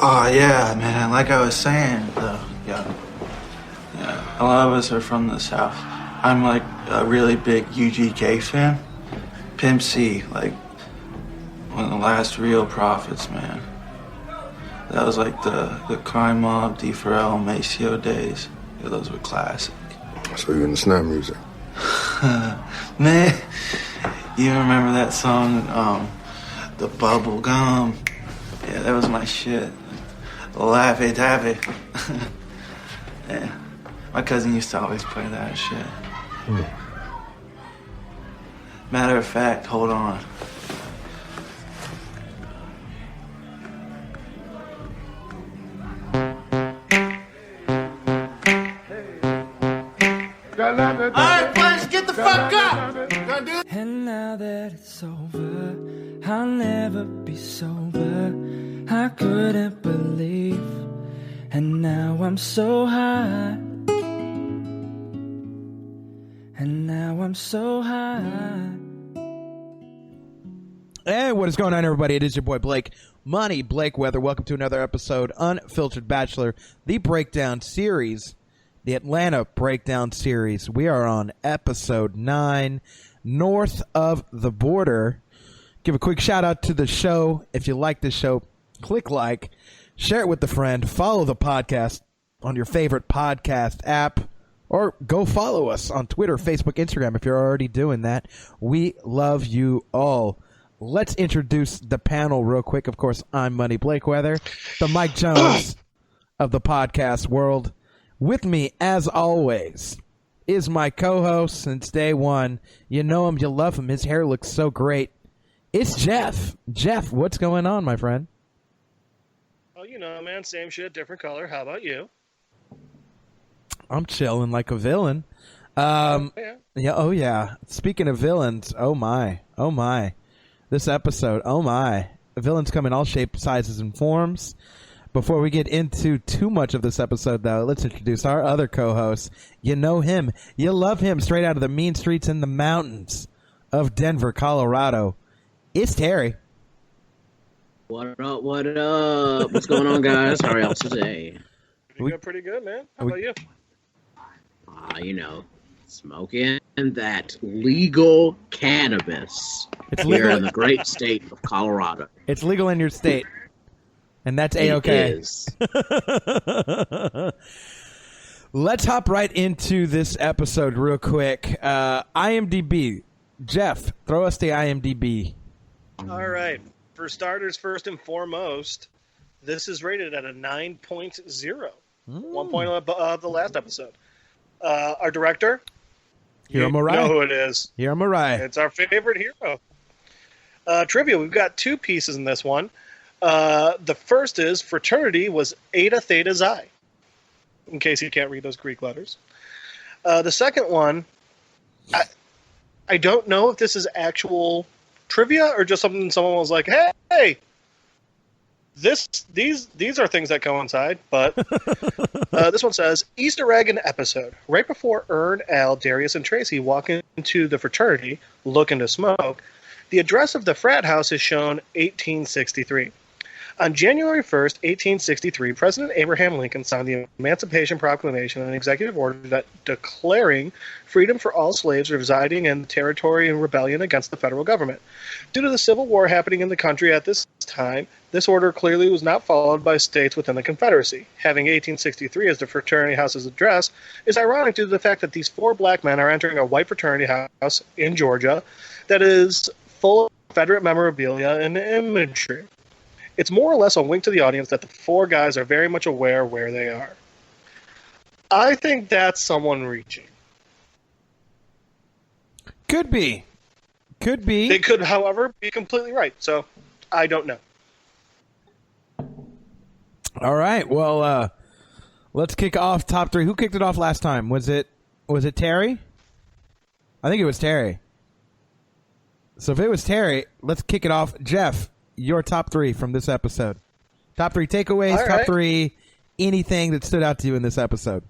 Oh, yeah, man. Like I was saying, yeah, a lot of us are from the South. I'm like a really big UGK fan. Pimp C, like one of the last real prophets, man. That was like the Crime Mob, D. Pharrell, Maceo days. Yeah, those were classic. So you're in the snap music? Man, you remember that song, The Bubble Gum? Yeah, that was my shit. Laffy Taffy. Yeah. My cousin used to always play that shit. Matter of fact, hold on. Alright, boys, get the fuck up! And now that it's over, I'll never be sober. I couldn't believe, and now I'm so high. And now I'm so high. Hey, what is going on, everybody? It is your boy Blake Money Blake Weather. Welcome to another episode, Unfiltered Bachelor, the breakdown series, the Atlanta breakdown series. We are on episode 9, North of the Border. Give a quick shout out to the show. If you like this show, click like, share it with a friend, follow the podcast on your favorite podcast app, or go follow us on Twitter, Facebook, Instagram if you're already doing that. We love you all. Let's introduce the panel real quick. Of course, I'm Money Blake Weather, the Mike Jones of the podcast world. With me, as always, is my co-host since day one. You know him, you love him. His hair looks so great. It's Jeff. Jeff, what's going on, my friend? Oh, you know, man, same shit, different color. How about you? I'm chilling like a villain. Yeah. Yeah. Oh, yeah. Speaking of villains, oh, my. Oh, my. This episode, oh, my. Villains come in all shapes, sizes, and forms. Before we get into too much of this episode, though, let's introduce our other co-host. You know him. You love him straight out of the mean streets and the mountains of Denver, Colorado. It's Terry. What up, what up? What's going on, guys? How are y'all today? Pretty good, man. How about you? You know, smoking that legal cannabis here in the great state of Colorado. It's legal in your state, and that's A-okay. It is. Let's hop right into this episode real quick. IMDb. Jeff, throw us the IMDb. All right. For starters, first and foremost, this is rated at a 9.0. 1 point above the last episode. Our director, Hiro Murai. You know who it is. Hiro Murai. It's our favorite hero. Trivia, we've got 2 pieces in this one. The first is fraternity was Eta Theta Xi, in case you can't read those Greek letters. The second one, I don't know if this is actual trivia or just something someone was like, hey, these are things that coincide, but this one says, Easter egg in episode. Right before Ern, Al, Darius, and Tracy walk into the fraternity looking to smoke, the address of the frat house is shown 1863. On January 1st, 1863, President Abraham Lincoln signed the Emancipation Proclamation, an executive order that declaring freedom for all slaves residing in the territory in rebellion against the federal government. Due to the Civil War happening in the country at this time, this order clearly was not followed by states within the Confederacy. Having 1863 as the fraternity house's address is ironic due to the fact that these 4 black men are entering a white fraternity house in Georgia that is full of Confederate memorabilia and imagery. It's more or less a wink to the audience that the 4 guys are very much aware where they are. I think that's someone reaching. Could be. Could be. They could, however, be completely right. So, I don't know. All right. Well, let's kick off top 3. Who kicked it off last time? Was it Terry? I think it was Terry. So if it was Terry, let's kick it off. Jeff, your top 3 from this episode. Top 3 takeaways, All top right. 3 anything that stood out to you in this episode.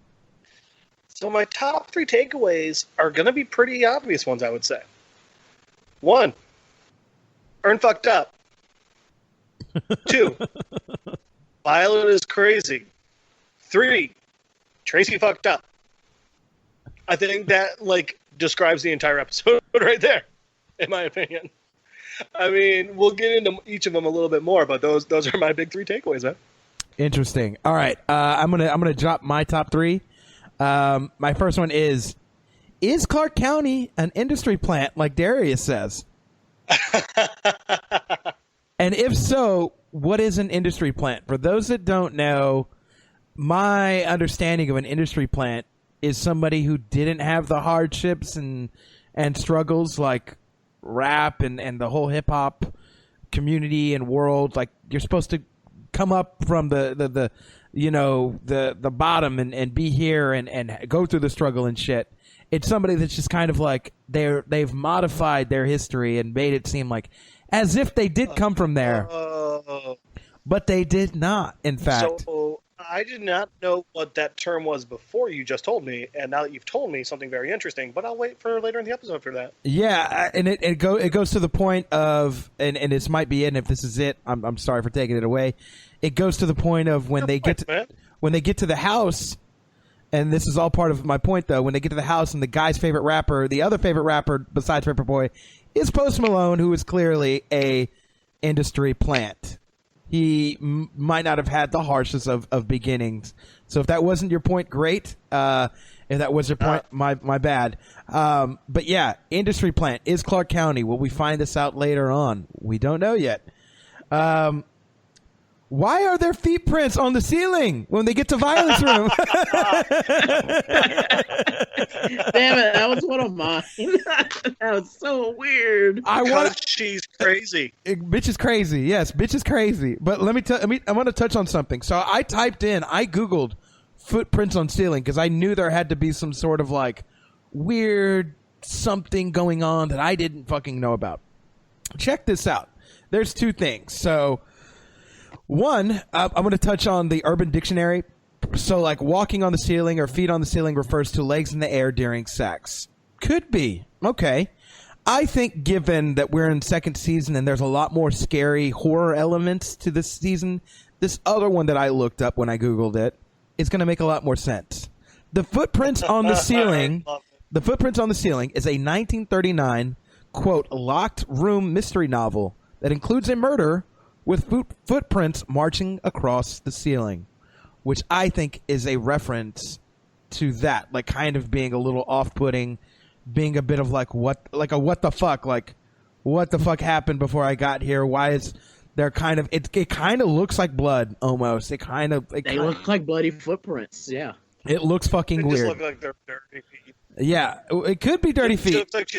So my top 3 takeaways are going to be pretty obvious ones, I would say. 1, Ern fucked up. 2, Violet is crazy. 3, Tracy fucked up. I think that describes the entire episode right there, in my opinion. I mean, we'll get into each of them a little bit more, but those are my big 3 takeaways, man. Interesting. All right, I'm gonna drop my top 3. My first one is Clark County an industry plant like Darius says? And if so, what is an industry plant? For those that don't know, my understanding of an industry plant is somebody who didn't have the hardships and struggles like rap and the whole hip hop community and world. Like, you're supposed to come up from the bottom and be here and go through the struggle and shit. It's somebody that's just kind of like they've modified their history and made it seem like as if they did come from there, but they did not. In fact, so I did not know what that term was before you just told me, and now that you've told me something very interesting, but I'll wait for later in the episode for that. Yeah, and it goes to the point of, and this might be it. And if this is it, I'm sorry for taking it away. It goes to the point of when they get to the house. And this is all part of my point, though. When they get to the house and the guy's favorite rapper, the other favorite rapper besides Paper Boi, is Post Malone, who is clearly a industry plant. He might not have had the harshest of beginnings. So if that wasn't your point, great. If that was your point, my bad. But yeah, industry plant is Clark County. Will we find this out later on? We don't know yet. Why are there feet prints on the ceiling when they get to Violet's room? Damn it, that was one of mine. That was so weird. She's crazy. Bitch is crazy. Yes, bitch is crazy. But I want to touch on something. So I Googled footprints on ceiling because I knew there had to be some sort of like weird something going on that I didn't fucking know about. Check this out. There's 2 things. So one, I'm going to touch on the Urban Dictionary. So, like, walking on the ceiling or feet on the ceiling refers to legs in the air during sex. Could be. Okay. I think given that we're in 2nd season and there's a lot more scary horror elements to this season, this other one that I looked up when I Googled it is going to make a lot more sense. The footprints on the ceiling, is a 1939, quote, locked room mystery novel that includes a murder with footprints marching across the ceiling, which I think is a reference to that, like kind of being a little off-putting, being a bit of what the fuck happened before I got here? Why is there kind of it kind of looks like blood almost. They look like bloody footprints. Yeah, it looks fucking weird. Just look like they're dirty feet. Yeah, it could be dirty feet. She looks like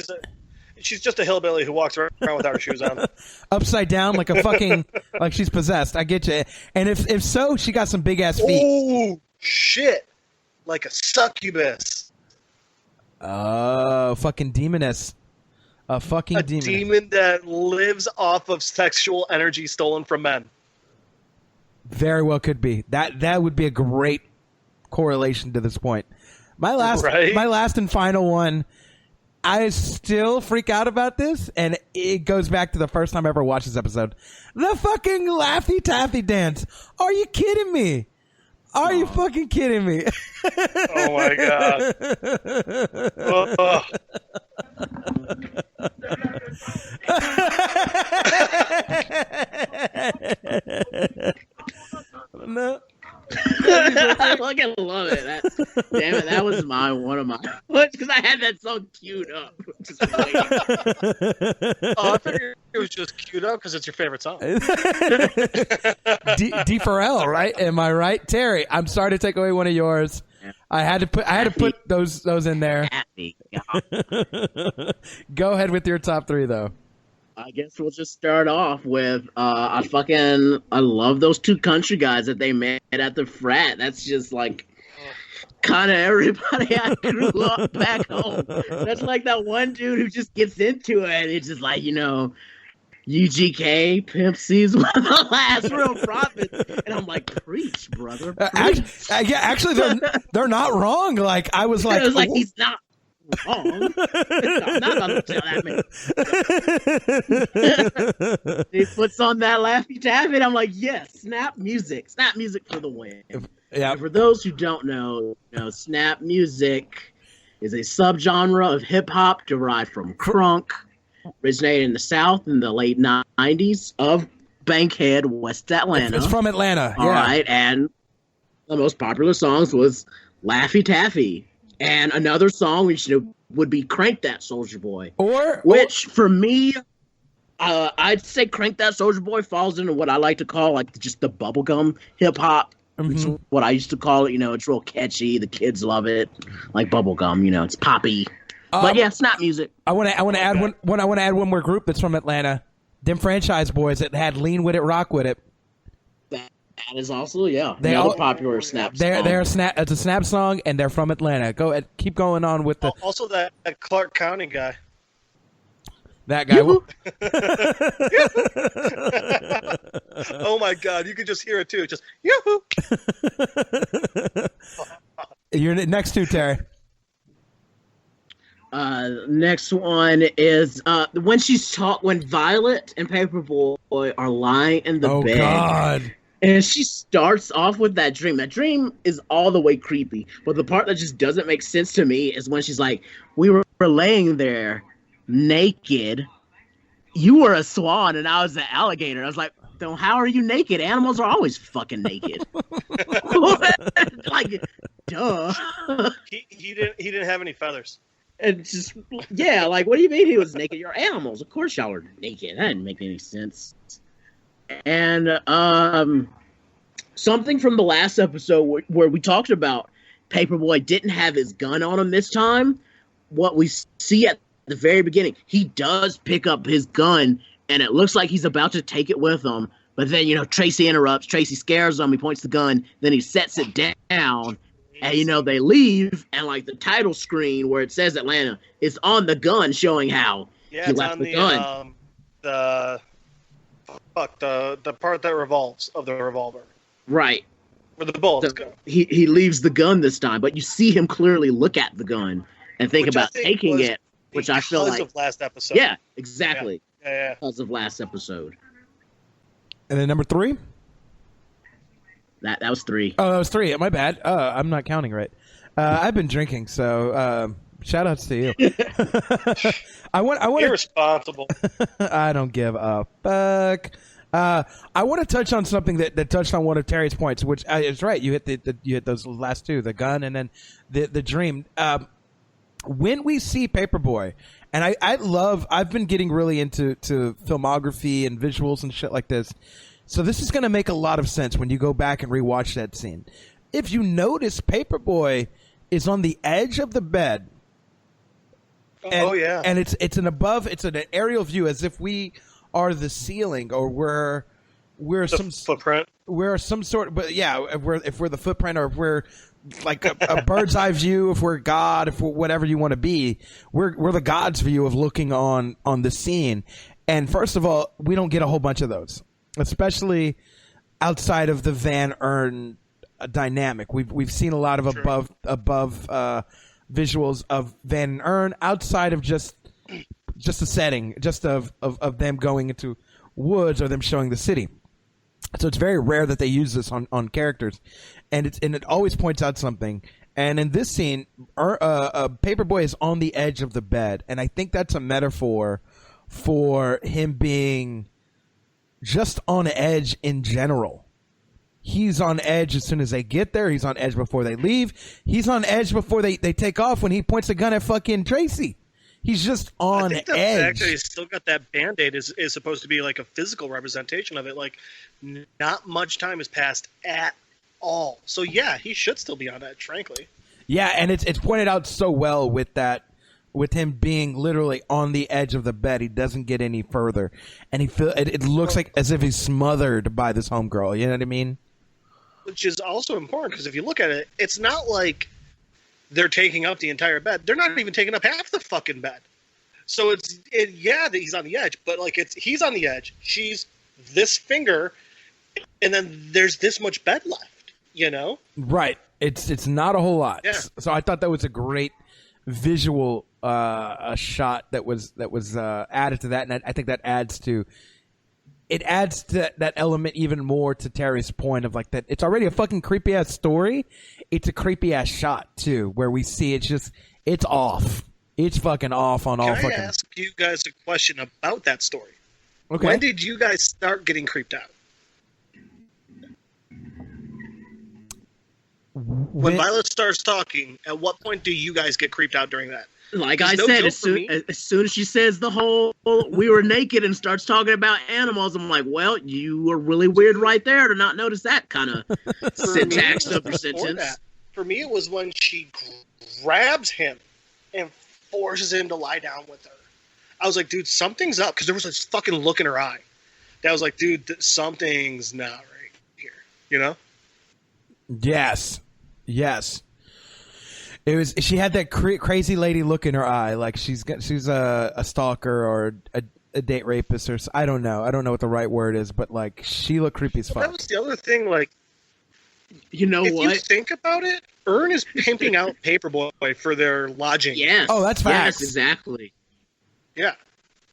she's just a hillbilly who walks around without her shoes on. Upside down like a fucking, like she's possessed. I get you. And if so, she got some big ass feet. Oh, shit. Like a succubus. Oh, fucking demoness. A fucking demon. A demon that lives off of sexual energy stolen from men. Very well could be. That would be a great correlation to this point. My last and final one, I still freak out about this, and it goes back to the first time I ever watched this episode. The fucking Laffy Taffy dance. Are you kidding me? Are you fucking kidding me? Oh, my God. No. I fucking love it. Damn it, that was one of my because I had that song queued up. Just waiting. I figured it was just queued up because it's your favorite song. D for L, right? Am I right, Terry? I'm sorry to take away one of yours. I had to put those in there. Go ahead with your top 3, though. I guess we'll just start off with I love those 2 country guys that they met at the frat. That's just like kind of everybody I grew up back home. That's like that one dude who just gets into it. It's just like, UGK, Pimp C's one of the last real prophets. And I'm like, preach, brother. Preach. Actually, they're not wrong. Like, I was like, he's not wrong. I'm not gonna tell that man. He puts on that Laffy Taffy, and I'm like, yes, snap music for the win. Yeah. And for those who don't know, snap music is a subgenre of hip hop derived from crunk, originated in the South in the late 90s of Bankhead, West Atlanta. It's from Atlanta. All right, and the most popular songs was Laffy Taffy, and another song would be "Crank That Soldier Boy," which for me, I'd say "Crank That Soldier Boy" falls into what I like to call like just the bubblegum hip hop. It's what I used to call it. It's real catchy. The kids love it, like bubblegum. It's poppy. But yeah, snap music. I want to add one more group that's from Atlanta. Them Franchise Boys that had "Lean With It, Rock With It." That is also another popular snap song. It's a snap song, and they're from Atlanta. Go ahead, keep going on with the. Also, that Clark County guy. That guy. Oh my God! You can just hear it too. Just yoo-hoo. You're next to Terry. Next one is when Violet and Paper Boi are lying in the bed. Oh God. And she starts off with that dream. That dream is all the way creepy. But the part that just doesn't make sense to me is when she's like, we were laying there naked. You were a swan and I was an alligator. I was like, then how are you naked? Animals are always fucking naked. Like, duh. He didn't have any feathers. And just, yeah, like, what do you mean he was naked? You're animals. Of course y'all are naked. That didn't make any sense. And something from the last episode where we talked about Paper Boi didn't have his gun on him this time. What we see at the very beginning, he does pick up his gun, and it looks like he's about to take it with him. But then, Tracy interrupts. Tracy scares him. He points the gun. Then he sets it down. And, they leave, and, like, the title screen where it says Atlanta is on the gun showing how he left the gun. The part that revolves of the revolver. Right. Where the bullets go. He leaves the gun this time, but you see him clearly look at the gun and think about taking it, which I feel like... Because of last episode. Yeah, exactly. Yeah. Because of last episode. And then number 3? That was 3. Oh, that was 3. My bad. I'm not counting right. I've been drinking, so shout outs to you. I want irresponsible. I don't give a fuck. I want to touch on something that touched on one of Terry's points, which is right. You hit those last two, the gun and then the dream. When we see Paper Boi, and I've been getting really into filmography and visuals and shit like this. So this is going to make a lot of sense when you go back and rewatch that scene. If you notice, Paper Boi is on the edge of the bed. And it's an aerial view as if we are the ceiling, or we're some footprint. We're some sort, but yeah, if we're the footprint, or if we're like a bird's eye view, if we're God, if we're whatever you want to be, we're the God's view of looking on the scene. And first of all, we don't get a whole bunch of those, especially outside of the Van Earn dynamic. We've seen a lot of above visuals of Van Earn outside of just a setting, just of them going into woods or them showing the city. So it's very rare that they use this on characters, and it always points out something. And in this scene, Paper Boi is on the edge of the bed, and I think that's a metaphor for him being just on edge in general. He's on edge as soon as they get there. He's on edge before they leave. He's on edge before they take off when he points a gun at fucking Tracy. He's just on edge. The fact that he's still got that Band-Aid is supposed to be like a physical representation of it. Like, not much time has passed at all. So, yeah, he should still be on edge, frankly. Yeah, and it's pointed out so well with him being literally on the edge of the bed. He doesn't get any further. And it looks like as if he's smothered by this homegirl. You know what I mean? Which is also important, because if you look at it, it's not like they're taking up the entire bed. They're not even taking up half the fucking bed. So that he's on the edge, but like he's on the edge. She's this finger, and then there's this much bed left. You know? Right. It's not a whole lot. Yeah. So I thought that was a great visual a shot that was added to that, and I think that adds to that element even more, to Terry's point of like that it's already a fucking creepy ass story. It's a creepy ass shot too, where we see it's off. It's fucking off on all fucking. Can I ask you guys a question about that story? Okay. When did you guys start getting creeped out? When Violet starts talking, at what point do you guys get creeped out during that? Like I said, as soon as she says the whole "we were naked" and starts talking about animals, I'm like, well, you were really weird right there to not notice that kind of syntax of your sentence. For me, it was when she grabs him and forces him to lie down with her. I was like, dude, something's up, because there was this fucking look in her eye. That was like, dude, something's not right here. You know? Yes. It was. She had that crazy lady look in her eye, like she's a stalker or a date rapist, or I don't know what the right word is, but like she looked creepy as fuck. That was the other thing. Like, you know if what? you think about it, Ern is pimping out Paper Boi for their lodging. Yes. Oh, that's facts. Yes, exactly. Yeah.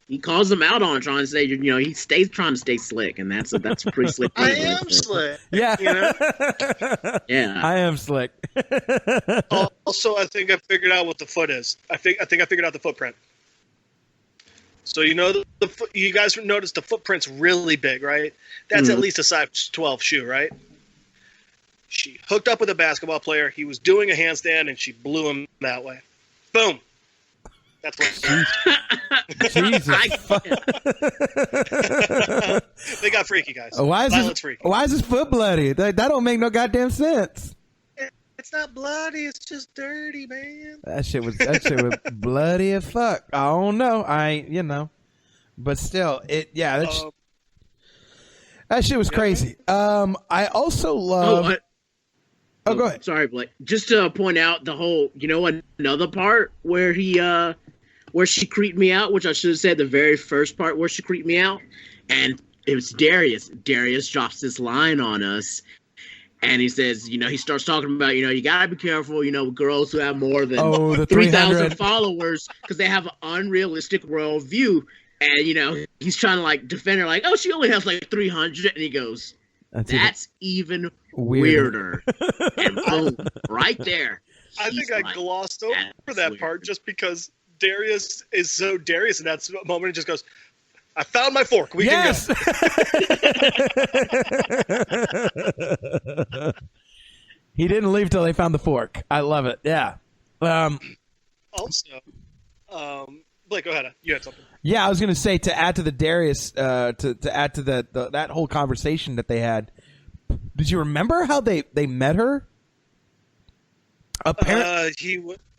He calls them out on trying to say, he stays trying to stay slick, and that's a pretty slick. I am slick. Yeah. You know? Yeah. I am slick. Also, I think I figured out what the foot is. I think I figured out the footprint. So you guys noticed the footprint's really big, right? That's at least a size 12 shoe, right? She hooked up with a basketball player. He was doing a handstand, and she blew him that way. Boom. That's what. Jesus. They got freaky, guys. Why is his foot bloody? That don't make no goddamn sense. It's not bloody. It's just dirty, man. That shit was bloody as fuck. I don't know. But still, that shit was crazy. I also love. Go ahead. Sorry, Blake. Just to point out the whole, another part where where she creeped me out, which I should have said the very first part where she creeped me out, and it was Darius. Darius drops this line on us, and he says, he starts talking about, you gotta be careful, with girls who have more than 3,000 followers, because they have an unrealistic worldview, and he's trying to like defend her, like, oh, she only has like 300, and he goes, that's even weirder. And boom, right there. I think I glossed over that part just because Darius is so Darius in that moment. He just goes, I found my fork. We can go. He didn't leave till they found the fork. I love it. Yeah. Also, Blake, go ahead. You had something. Yeah, I was going to say, to add to the Darius, to add to that whole conversation that they had. Did you remember how they met her?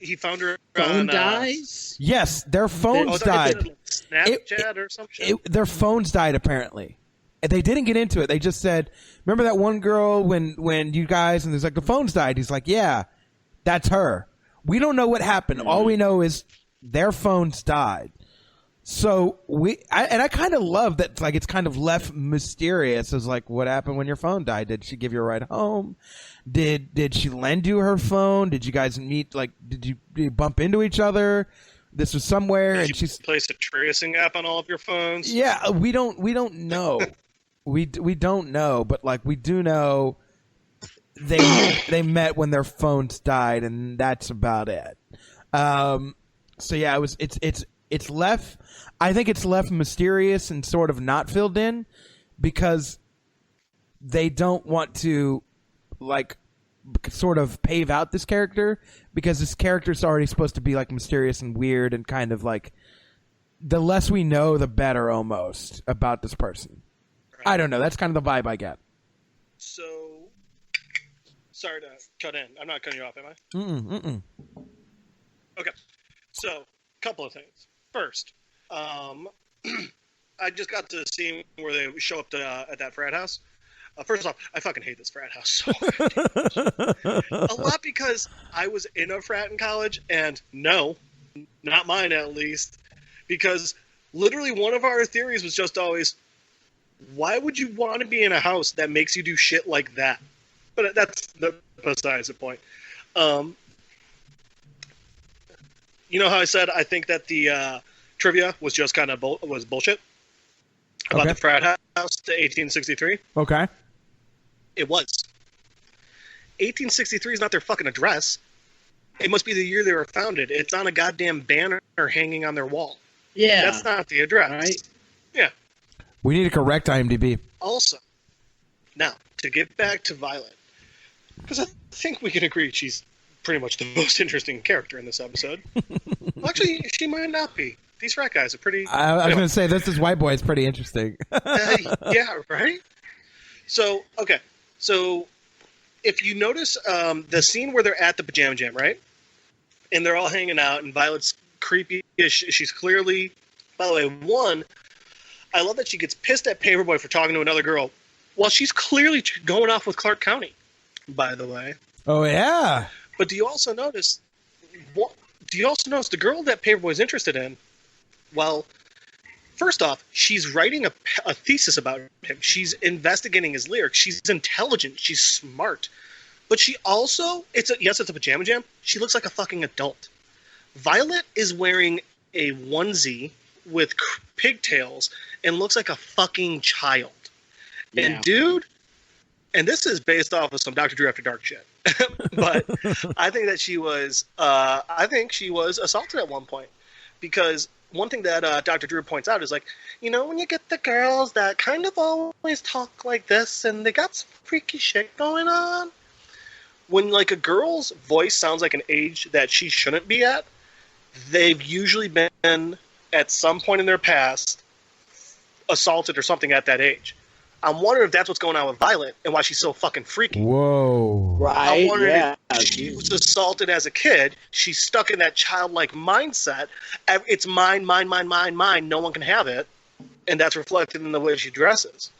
He found her phone dies. Yes, their phones died. Snapchat or some shit. Their phones died apparently. And they didn't get into it. They just said, "Remember that one girl when you guys?" And there's like, the phones died. He's like, "Yeah, that's her." We don't know what happened. All we know is their phones died. So I kind of love that. Like, it's kind of left mysterious. It's like, what happened when your phone died? Did she give you a ride home? Did she lend you her phone? Did you guys meet? Like, did you bump into each other? This was somewhere, and she's placed a tracing app on all of your phones. Yeah, we don't know. we don't know, but like, we do know they met when their phones died, and that's about it. So yeah, it's left. I think it's left mysterious and sort of not filled in because they don't want to like sort of pave out this character, because this character's already supposed to be like mysterious and weird and kind of like, the less we know, the better almost about this person. Right. I don't know. That's kind of the vibe I get. So, sorry to cut in. I'm not cutting you off, am I? Mm-mm. Okay. So, couple of things. First, I just got to the scene where they show up at that frat house. First off, I fucking hate this frat house so much. A lot because I was in a frat in college, and no, not mine at least, because literally one of our theories was just always, why would you want to be in a house that makes you do shit like that? But that's besides the point. You know how I said I think that the trivia was just kind of was bullshit about the frat house to 1863? Okay. It was. 1863 is not their fucking address. It must be the year they were founded. It's on a goddamn banner hanging on their wall. Yeah. That's not the address. Right. Yeah. We need to correct IMDb. Also, now, to get back to Violet, because I think we can agree she's pretty much the most interesting character in this episode. Well, actually, she might not be. These frat guys are pretty... I was going to say, this white boy is pretty interesting. Yeah, right? So, okay. So, if you notice the scene where they're at the pajama jam, right? And they're all hanging out, and Violet's creepy. She's clearly... By the way, one, I love that she gets pissed at Paper Boi for talking to another girl while she's clearly going off with Clark County, by the way. Oh, yeah. But do you also notice the girl that Paper Boi's interested in? Well, first off, she's writing a thesis about him. She's investigating his lyrics. She's intelligent. She's smart. But she also, it's a pajama jam. She looks like a fucking adult. Violet is wearing a onesie with pigtails and looks like a fucking child. Yeah. And dude, and this is based off of some Dr. Drew After Dark shit. But I think that she was assaulted at one point, because one thing that Dr. Drew points out is, like, you know, when you get the girls that kind of always talk like this and they got some freaky shit going on, when like a girl's voice sounds like an age that she shouldn't be at, they've usually been at some point in their past assaulted or something at that age. I'm wondering if that's what's going on with Violet and why she's so fucking freaky. Whoa. Right. I'm wondering if she was assaulted as a kid. She's stuck in that childlike mindset. It's mine, mine, mine, mine, mine. No one can have it. And that's reflected in the way she dresses.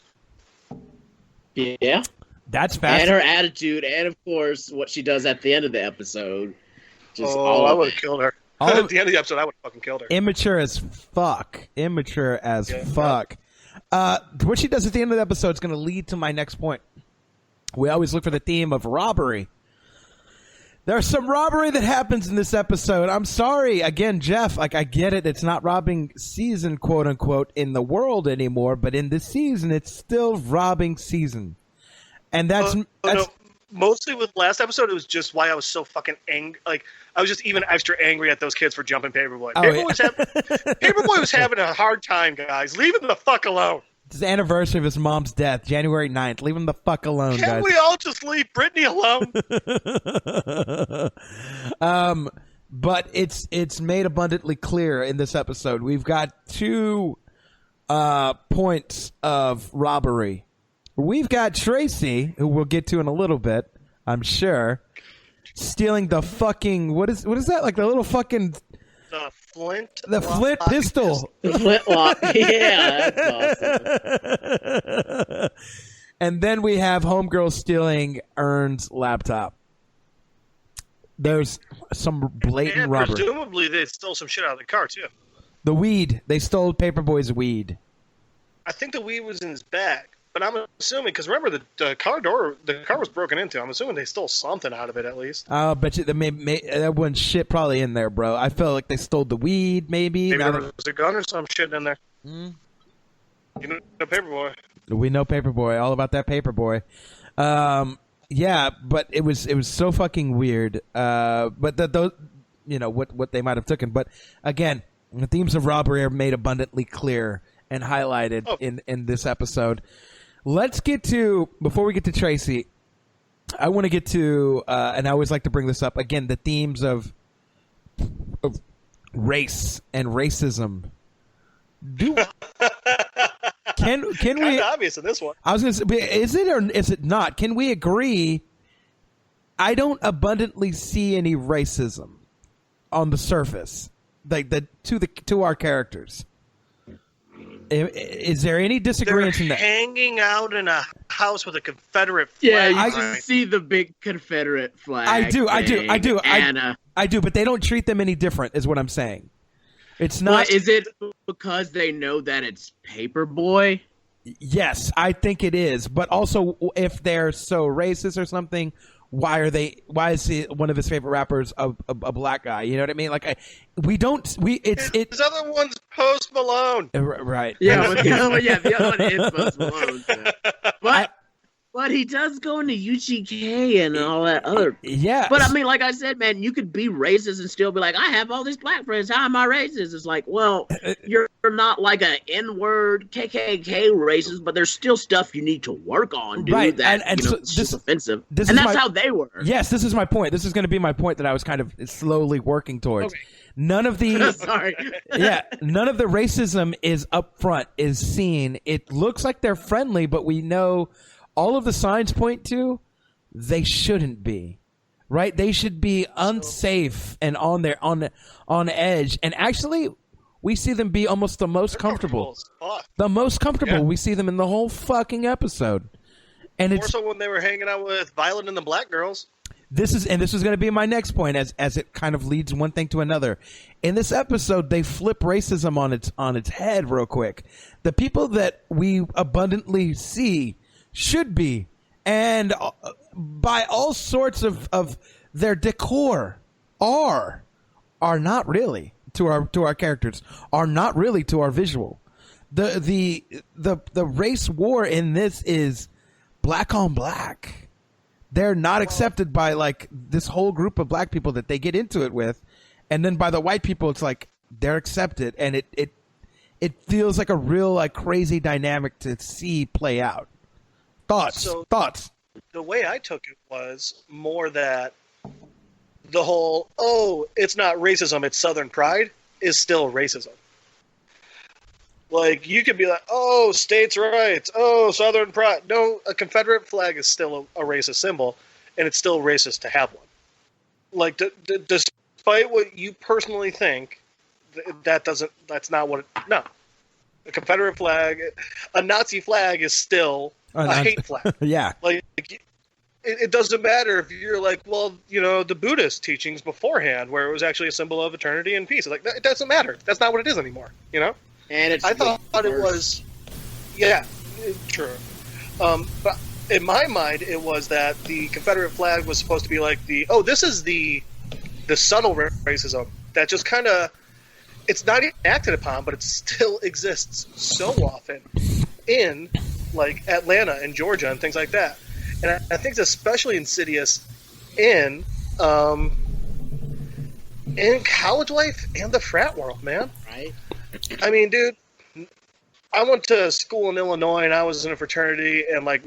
Yeah. That's fascinating. And her attitude, and of course, what she does at the end of the episode. I would have killed her. At the end of the episode, I would have fucking killed her. Immature as fuck. Fuck. What she does at the end of the episode is going to lead to my next point. We always look for the theme of robbery. There's some robbery that happens in this episode. I'm sorry. Again, Jeff, like, I get it. It's not robbing season, quote unquote, in the world anymore, but in this season, it's still robbing season. And that's no. Mostly with last episode, it was just why I was so fucking angry. Like, I was just even extra angry at those kids for jumping Paper Boi. Paper Boi was having a hard time, guys. Leave him the fuck alone. It's the anniversary of his mom's death, January 9th. Leave him the fuck alone, guys. Can't we all just leave Brittany alone? But it's made abundantly clear in this episode. We've got 2 points of robbery. We've got Tracy, who we'll get to in a little bit, I'm sure, stealing the fucking what is that? Like the little fucking the flint pistol. The flintlock. Yeah, that's awesome. And then we have Homegirl stealing Ern's laptop. There's some blatant robbery. Presumably they stole some shit out of the car too. The weed. They stole Paper Boi's weed. I think the weed was in his bag. But I'm assuming, because remember the car was broken into. I'm assuming they stole something out of it at least. I'll bet you that wasn't shit probably in there, bro. I felt like they stole the weed, maybe. Maybe there was a gun or some shit in there. You know, Paper Boi. We know Paper Boi, all about that Paper Boi. Yeah, but it was so fucking weird. But those, you know, what they might have taken. But again, the themes of robbery are made abundantly clear and highlighted in this episode. Let's get to, before we get to Tracy, I want to get to, and I always like to bring this up, again, the themes of race and racism. Can we? Kind of obvious in this one. I was going to say, is it or is it not? Can we agree? I don't abundantly see any racism on the surface, like to our characters. Is there any disagreement in that? Hanging out in a house with a Confederate flag. Yeah, you can see the big Confederate flag. I do. Anna. I do, but they don't treat them any different, is what I'm saying. It's not. Is it because they know that it's Paper Boi? Yes, I think it is. But also, if they're so racist or something, why is he, one of his favorite rappers a black guy? You know what I mean? Like, His other one's Post Malone. Right. Yeah, but the other one is Post Malone. But he does go into UGK and all that other. Yeah. But I mean, like I said, man, you could be racist and still be like, I have all these black friends. How am I racist? It's like, well, you're not like an N-word KKK racist, but there's still stuff you need to work on, dude. Right. That, and so it's just offensive. And that's how they were. Yes, this is my point. This is going to be my point that I was kind of slowly working towards. Okay. None of the Sorry. none of the racism is up front, is seen. It looks like they're friendly, but we know all of the signs point to they shouldn't be. Right? They should be unsafe and on edge. And actually, we see them be almost the most comfortable. The most comfortable. Yeah. We see them in the whole fucking episode. And more so when they were hanging out with Violet and the Black Girls. This is going to be my next point as it kind of leads one thing to another. In this episode, they flip racism on its head real quick. The people that we abundantly see should be, and by all sorts of their decor are not really to our characters, are not really to our visual. The race war in this is black on black. They're not accepted by like this whole group of black people that they get into it with, and then by the white people, it's like they're accepted, and it feels like a real like crazy dynamic to see play out. Thoughts. The way I took it was more that the whole it's not racism, it's Southern pride is still racism. Like, you could be like, states' rights, Southern pride. No, a Confederate flag is still a racist symbol, and it's still racist to have one. Like, despite what you personally think, that's not what no. A Confederate flag, a Nazi flag is still a hate flag. Yeah. Like, it doesn't matter if you're like, well, the Buddhist teachings beforehand, where it was actually a symbol of eternity and peace. Like, it doesn't matter. That's not what it is anymore, And I thought it was, true. But in my mind, it was that the Confederate flag was supposed to be like this is the subtle racism that just kind of, it's not even acted upon, but it still exists so often in like Atlanta and Georgia and things like that. And I think it's especially insidious in college life and the frat world, man. Right. I mean, dude, I went to school in Illinois and I was in a fraternity, and like,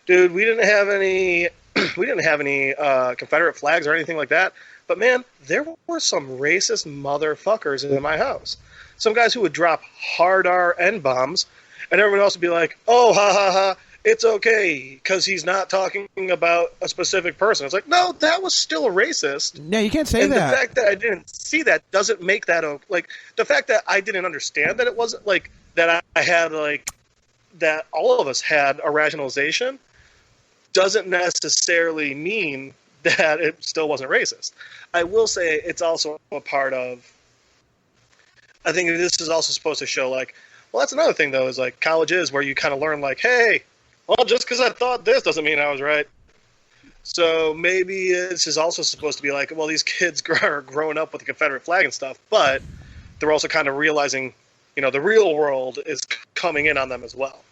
dude, we didn't have any Confederate flags or anything like that. But man, there were some racist motherfuckers in my house. Some guys who would drop hard R N-bombs, and everyone else would be like, "Oh, ha ha ha, it's okay because he's not talking about a specific person." It's like, no, that was still a racist. No, you can't say and that. The fact that I didn't see that doesn't make that like the fact that I didn't understand that it wasn't like that. I had like that. All of us had a rationalization. Doesn't necessarily mean that it still wasn't racist. I will say it's also a part of. I think this is also supposed to show like, well, that's another thing though, is like college is where you kind of learn like, hey, well, just because I thought this doesn't mean I was right. So maybe this is also supposed to be like, well, these kids are growing up with the Confederate flag and stuff, but they're also kind of realizing, the real world is coming in on them as well.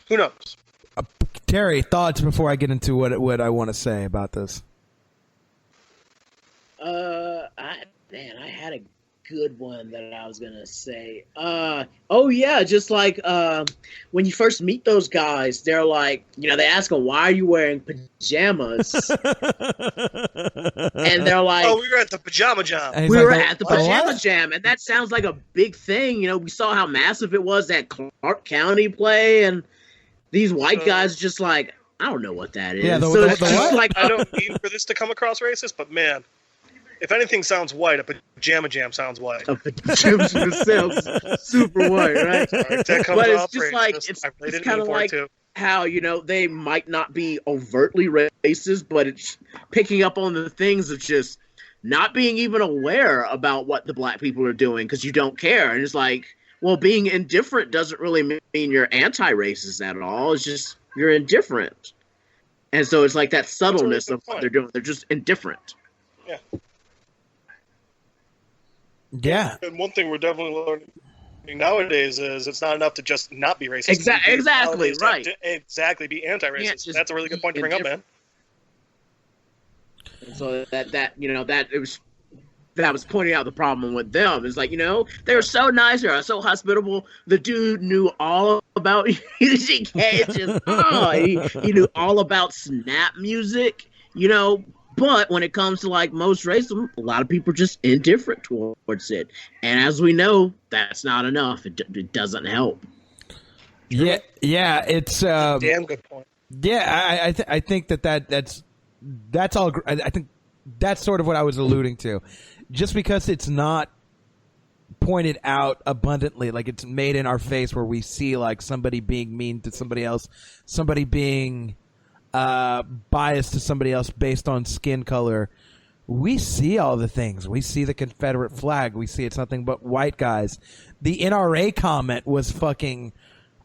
Who knows? Terry, thoughts before I get into what I want to say about this? I had a good one that I was gonna say. Just like when you first meet those guys, they're like, they ask them, why are you wearing pajamas? And they're like, we were at the pajama jam. We were at the pajama jam, and that sounds like a big thing. We saw how massive it was at Clark County play, and these white guys just like, I don't know what that is. Yeah, I don't mean for this to come across racist, but man, if anything sounds white, a pajama jam sounds white. A pajama jam sounds super white, right? But it's just like it's kind of like how they might not be overtly racist, but it's picking up on the things of just not being even aware about what the black people are doing because you don't care, and it's like, well, being indifferent doesn't really mean you're anti-racist at all. It's just you're indifferent. And so it's like that subtleness of what they're doing. They're just indifferent. Yeah. Yeah. And one thing we're definitely learning nowadays is it's not enough to just not be racist. Exactly, right. Exactly, be anti-racist. That's a really good point to bring up, man. And so that was pointing out the problem with them. It's like, they were so nice, they were so hospitable. The dude knew all about UGK. He knew all about snap music, But when it comes to like most racism, a lot of people are just indifferent towards it. And as we know, that's not enough. It doesn't help. Yeah, it's damn good point. Yeah, I think that's all. I think that's sort of what I was alluding to. Just because it's not pointed out abundantly, like it's made in our face, where we see like somebody being mean to somebody else, somebody being biased to somebody else based on skin color. We see all the things. We see the Confederate flag. We see it's nothing but white guys. The NRA comment was fucking,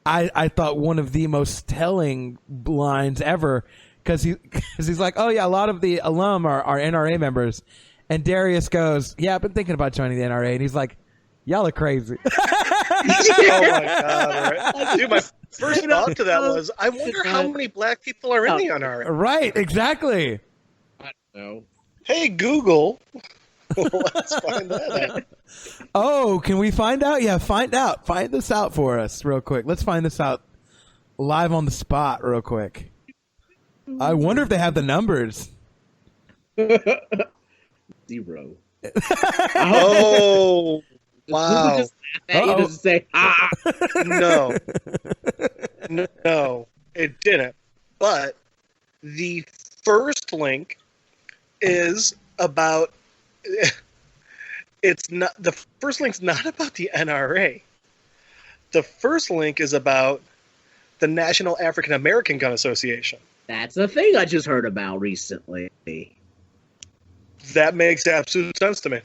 I thought, one of the most telling lines ever, because he's like, oh yeah, a lot of the alum are NRA members. And Darius goes, yeah, I've been thinking about joining the NRA. And he's like, y'all are crazy. Oh my God. Right? Dude, my first thought to that was, I wonder how many black people are in the NRA. Right, exactly. I don't know. Hey, Google. Let's find that out. Oh, can we find out? Yeah, find out. Find this out for us real quick. Let's find this out live on the spot real quick. I wonder if they have the numbers. 0. Oh, wow. He doesn't say, No, it didn't. But the first link is about. It's not the first link's not about the NRA. The first link is about the National African American Gun Association. That's a thing I just heard about recently. That makes absolute sense to me.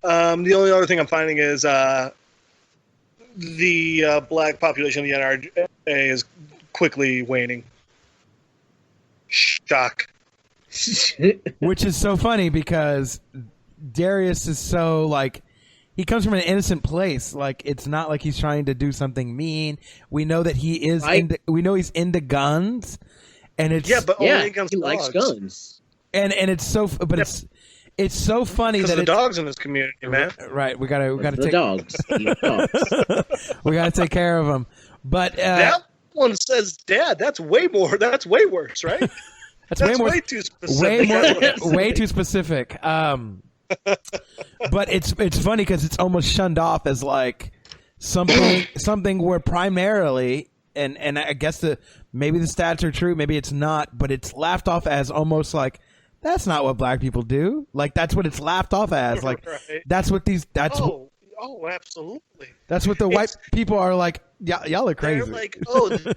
The only other thing I'm finding is the black population of the NRA is quickly waning. Shock. Which is so funny because Darius is so like, he comes from an innocent place. Like, it's not like he's trying to do something mean. We know that he is. Right. We know he's into guns, and it's only against he dogs. likes guns. And it's so, but it's so funny that the dogs in this community, man. Right, we gotta take dogs. dogs. We gotta take care of them. But that one says, "Dad, that's way more. That's way worse, right?" That's way too specific. Way too specific. But it's funny because it's almost shunned off as like something where primarily, and I guess maybe the stats are true, maybe it's not, but it's laughed off as almost like, that's not what black people do. Like, that's what it's laughed off as. Like, right. That's what these. Oh, absolutely. That's what the white people are like. Y'all are crazy. They're like,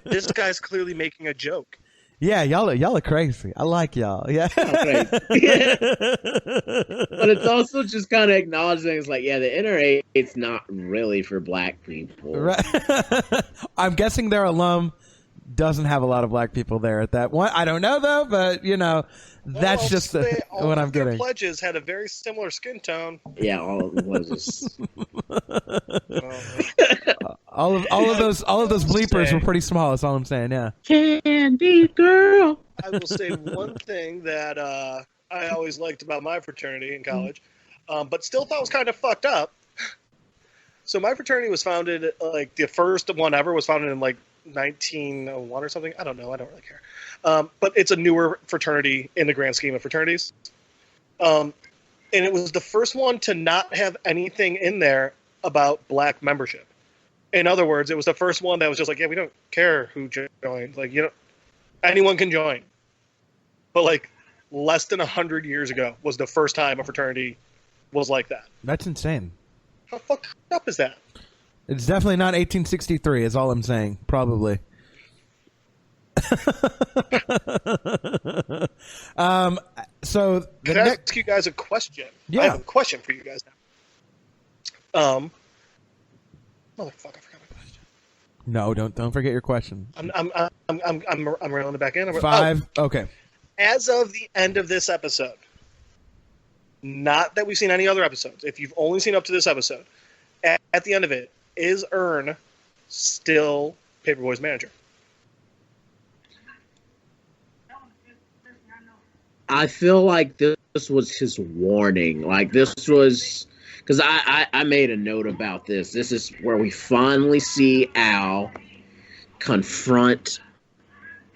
this guy's clearly making a joke. Yeah, y'all are crazy. I like y'all. Yeah. But it's also just kind of acknowledging it's like, yeah, the NRA, it's not really for black people. Right. I'm guessing their alum doesn't have a lot of black people there at that one. I don't know though, but that's just what I'm getting. Pledges had a very similar skin tone. Yeah, all of them was. all of those bleepers were pretty small. That's all I'm saying. Yeah. Candy girl. I will say one thing that I always liked about my fraternity in college, but still thought was kind of fucked up. So my fraternity was founded, like the first one ever was founded in like 1901 or something. I don't know. I don't really care. But it's a newer fraternity in the grand scheme of fraternities. And it was the first one to not have anything in there about black membership. In other words, it was the first one that was just like, yeah, we don't care who joins. Like, anyone can join. But like less than 100 years ago was the first time a fraternity was like that. That's insane. How fucked up is that? It's definitely not 1863 is all I'm saying. Probably. So can I ask you guys a question? Yeah. I have a question for you guys now. Motherfucker, I forgot my question. No, don't forget your question. I'm reeling it back in. 5. Okay. As of the end of this episode, not that we've seen any other episodes. If you've only seen up to this episode, at the end of it, is Earn still Paperboy's manager? I feel like this was his warning. Like, this was... Because I made a note about this. This is where we finally see Al confront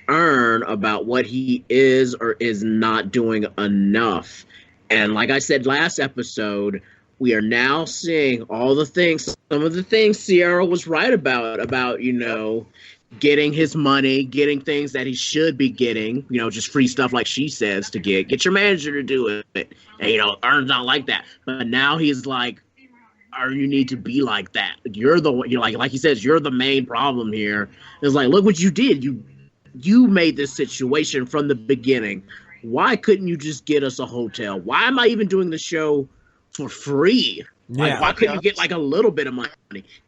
Earn about what he is or is not doing enough. And like I said last episode, we are now seeing all the things, some of the things Sierra was right about, you know, getting his money, getting things that he should be getting, you know, just free stuff like she says to get your manager to do it. And, you know, Earn's not like that. But now he's like, or you need to be like that. You're like he says, you're the main problem here. It's like, look what you did. You made this situation from the beginning. Why couldn't you just get us a hotel? Why am I even doing the show for free? Yeah. Like, why couldn't you get like a little bit of money?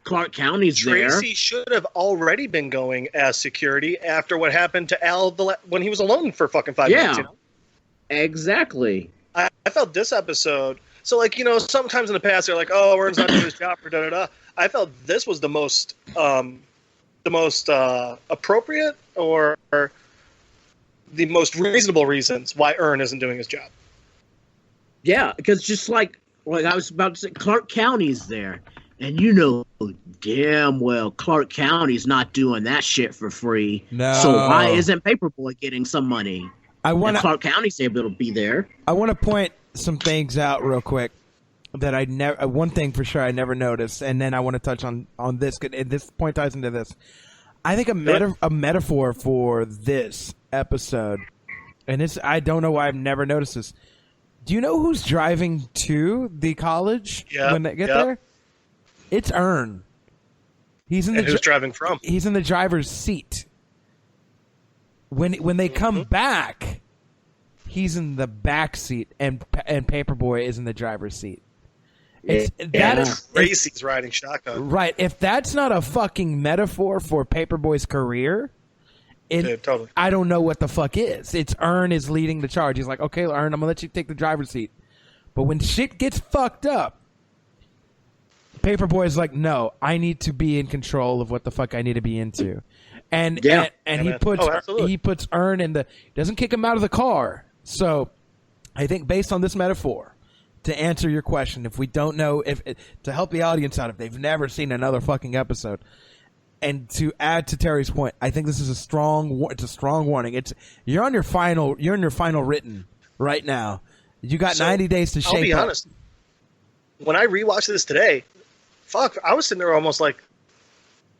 Clark County's there. Tracy should have already been going as security after what happened to Al when he was alone for fucking 5 minutes. You know? Exactly. I felt this episode. So, like, you know, sometimes in the past they're like, "Oh, Earn's not doing his job," or da da da. I felt this was the most appropriate or the most reasonable reasons why Earn isn't doing his job. Yeah, because just like I was about to say, Clark County's there. And you know damn well Clark County's not doing that shit for free. No. So why isn't Paperboy getting some money? And Clark County's able to be there. I want to point some things out real quick that I never. One thing for sure I never noticed, and then I want to touch on this. And this point ties into this. I think a metaphor for this episode, and this I don't know why I've never noticed this. Do you know who's driving to the college when they get there? It's Earn. He's in who's driving from? He's in the driver's seat. When they come back, he's in the back seat, and Paperboy is in the driver's seat. Tracy's riding shotgun. Right. If that's not a fucking metaphor for Paperboy's career, totally. I don't know what the fuck is. It's Earn is leading the charge. He's like, okay, Earn, I'm gonna let you take the driver's seat. But when shit gets fucked up, Paperboy is like, no, I need to be in control of what the fuck I need to be into. And he puts Earn in the doesn't kick him out of the car. So I think based on this metaphor, to answer your question, if we don't know to help the audience out if they've never seen another fucking episode, and to add to Terry's point, I think this is a strong warning. You're in your final written right now. You got 90 days to shape up. I'll be honest. When I rewatched this today, I was sitting there almost like,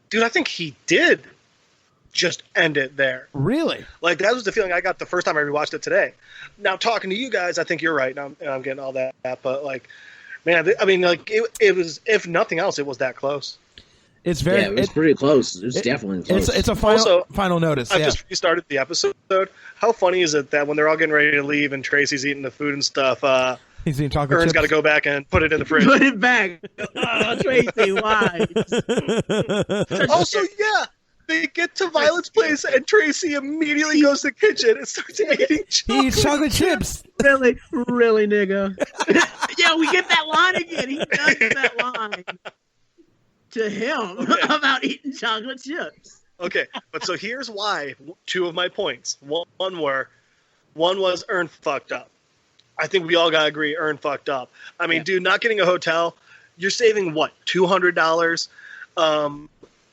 dude, I think he did just end it there. Really? Like, that was the feeling I got the first time I rewatched it today. Now, talking to you guys, I think you're right. Now I'm getting all that. But, like, man, I mean, like, it was, if nothing else, it was that close. It's pretty close. It's definitely close. It's a final notice. I've just restarted the episode. How funny is it that when they're all getting ready to leave and Tracy's eating the food and stuff, he's eating chocolate Ern's chips. got to go back and put it in the fridge. Put it back. Oh, Tracy, why? Also, yeah, they get to Violet's place and Tracy immediately goes to the kitchen and starts eating chocolate. He eats chocolate chips. Really, nigga. Yeah, we get that line again. He does that line to him about eating chocolate chips. Okay, but so here's why. Two of my points. One was Earn fucked up. I think we all gotta agree Earn fucked up. I mean, dude, not getting a hotel, you're saving what, $200?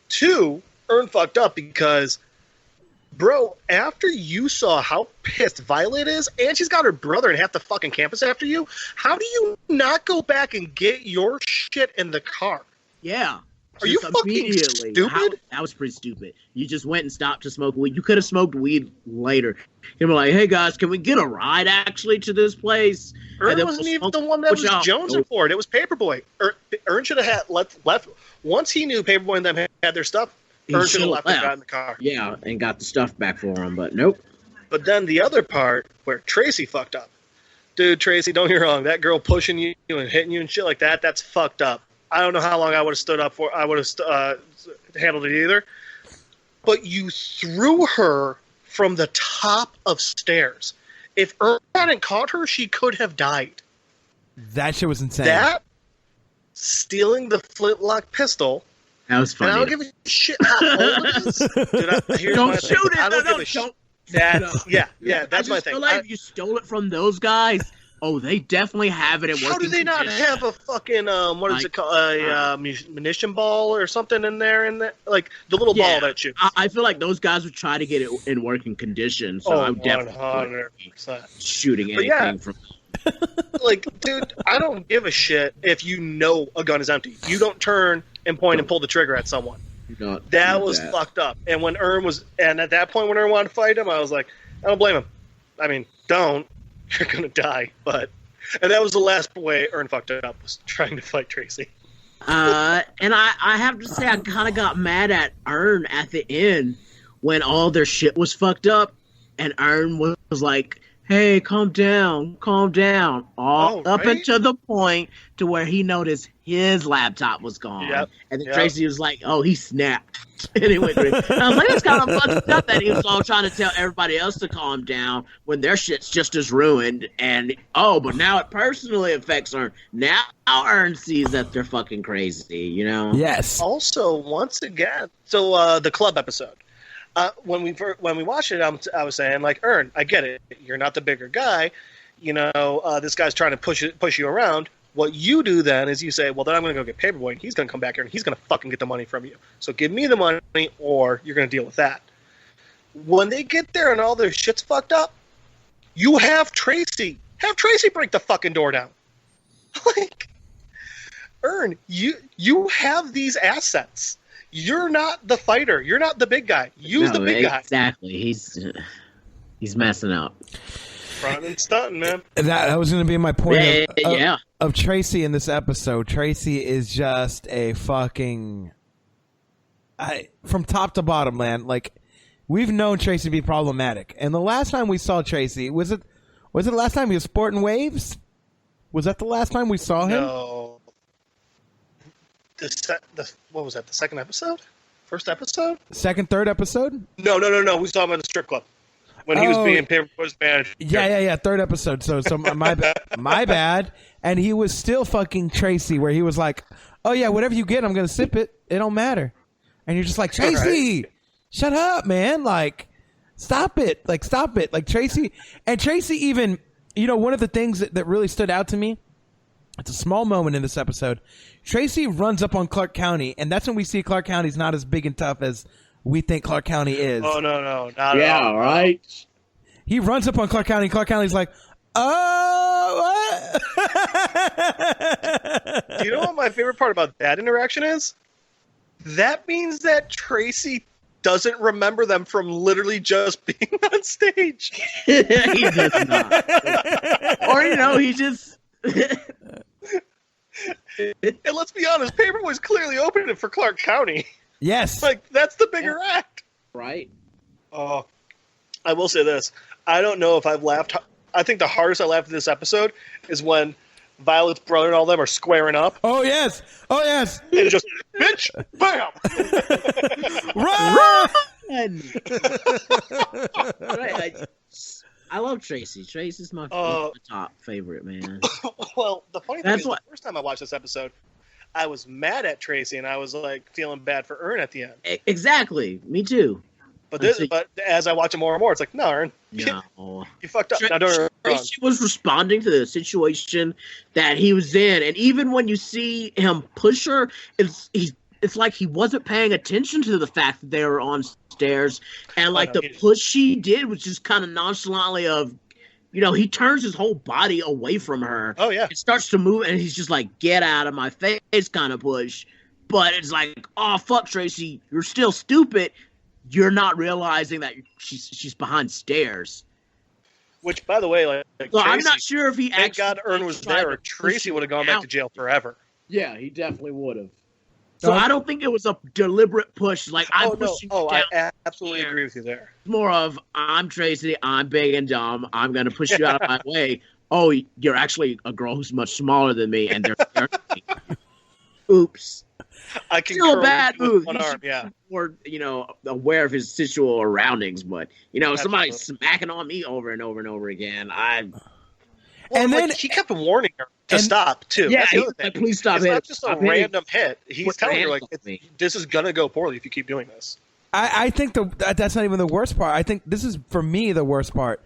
Two, Earn fucked up because, bro, after you saw how pissed Violet is, and she's got her brother and half the fucking campus after you, how do you not go back and get your shit in the car? Yeah. Are you fucking stupid? That was pretty stupid. You just went and stopped to smoke weed. You could have smoked weed later. You were like, hey, guys, can we get a ride, actually, to this place? Earn wasn't even the one that was jonesing for it. It was Paperboy. Earn should have had left. Once he knew Paperboy and them had their stuff, Earn should have left and got in the car. Yeah, and got the stuff back for him, but nope. But then the other part where Tracy fucked up. Dude, Tracy, don't get me wrong. That girl pushing you and hitting you and shit like that, that's fucked up. I don't know how long I would have stood up for. I would have handled it either. But you threw her from the top of stairs. If Ern hadn't caught her, she could have died. That shit was insane. That, stealing the flintlock pistol. That was funny. And I don't give a shit how old it is. Dude, Don't shoot it. I don't No, give a shit. don't. Yeah, that's my thing. Feel like if you stole it from those guys, they definitely have it in working How do they not condition. have a fucking what is it called, a munition ball or something in there, like the little ball that shoots? I feel like those guys would try to get it in working condition, so I'm definitely 100%. shooting anything from. Like, dude, I don't give a shit if you know a gun is empty. You don't turn and point and pull the trigger at someone. That was fucked up. And when at that point when Ern wanted to fight him, I was like, I don't blame him. I mean, don't. You're gonna die. And that was the last way Ern fucked up, was trying to fight Tracy. And I have to say, I kind of got mad at Ern at the end when all their shit was fucked up, and Ern was like, hey, calm down. Up until the point to where he noticed his laptop was gone. Yep. And then Tracy was like, he snapped. And he went through. And I was like, that's kind of fucked up that he was all trying to tell everybody else to calm down when their shit's just as ruined. And, but now it personally affects Ern. Now Ern sees that they're fucking crazy, you know? Yes. Also, once again, so the club episode. When we watched it, I was saying, like, Ern, I get it. You're not the bigger guy. You know, this guy's trying to push you around. What you do then is you say, well, then I'm going to go get Paper Boi, and he's going to come back here, and he's going to fucking get the money from you. So give me the money, or you're going to deal with that. When they get there and all their shit's fucked up, you have Tracy. Have Tracy break the fucking door down. Like, Ern, you have these assets. You're not the fighter. You're not the big guy. Use the big guy. Exactly. He's messing up. Front and stunting, man. That was going to be my point Yeah. of Tracy in this episode. Tracy is just a fucking... from top to bottom, man. Like, we've known Tracy to be problematic. And the last time we saw Tracy, was it the last time he was sporting waves? Was that the last time we saw him? No. What was that? The second episode? First episode? Second, third episode? No. We saw him at the strip club when he was being Paper Boi's manager. Yeah. Third episode. So my bad. And he was still fucking Tracy, where he was like, "Oh yeah, whatever you get, I'm gonna sip it. It don't matter." And you're just like, Tracy, shut up, man. Like, stop it. Like Tracy. And Tracy even, one of the things that really stood out to me. It's a small moment in this episode. Tracy runs up on Clark County, and that's when we see Clark County's not as big and tough as we think Clark County is. Oh, no, not at all. Right? He runs up on Clark County, and Clark County's like, oh, what? Do you know what my favorite part about that interaction is? That means that Tracy doesn't remember them from literally just being on stage. He does not. Or, he just... And let's be honest, Paper Boi's clearly opening it for Clark County. Yes. Like, that's the bigger act. Right. Oh, I will say this. I don't know if I've laughed. I think the hardest I laughed in this episode is when Violet's brother and all them are squaring up. Oh, yes. And just, bitch, bam! Run! Right. I love Tracy. Tracy's my top favorite, man. Well, the funny thing is, the first time I watched this episode, I was mad at Tracy, and I was like feeling bad for Ern at the end. Exactly. Me too. But as I watch it more and more, it's like, no, Ern, no. you fucked up. Now don't get me wrong. Tracy was responding to the situation that he was in, and even when you see him push her, it's like he wasn't paying attention to the fact that they were on stairs, and the push she did was just kind of nonchalantly of, he turns his whole body away from her. Oh yeah, it starts to move, and he's just like, "Get out of my face," kind of push. But it's like, "Oh fuck, Tracy, you're still stupid. You're not realizing that she's behind stairs." Which, by the way, so Tracy, I'm not sure if he thank God Ern was there, or Tracy would have gone back to jail forever. Yeah, he definitely would have. So I don't think it was a deliberate push. Like, I'm pushing you down. I absolutely agree with you there. It's more of, I'm Tracy, I'm big and dumb, I'm going to push you out of my way. Oh, you're actually a girl who's much smaller than me, and they're scared of me. oops. I can Still a curl bad with move. one He arm, should yeah. be more, aware of his situal surroundings. But somebody Absolutely. smacking on me over and over and over again. Well, And like, then- he kept warning her to stop too. Yeah, That's the he's other thing. like, please stop It's hitting. not just a Stop hitting. random hit. He's Put your telling her hands like, off me. this is gonna go poorly if you keep doing this. I think that's not even the worst part. I think this is, for me, the worst part.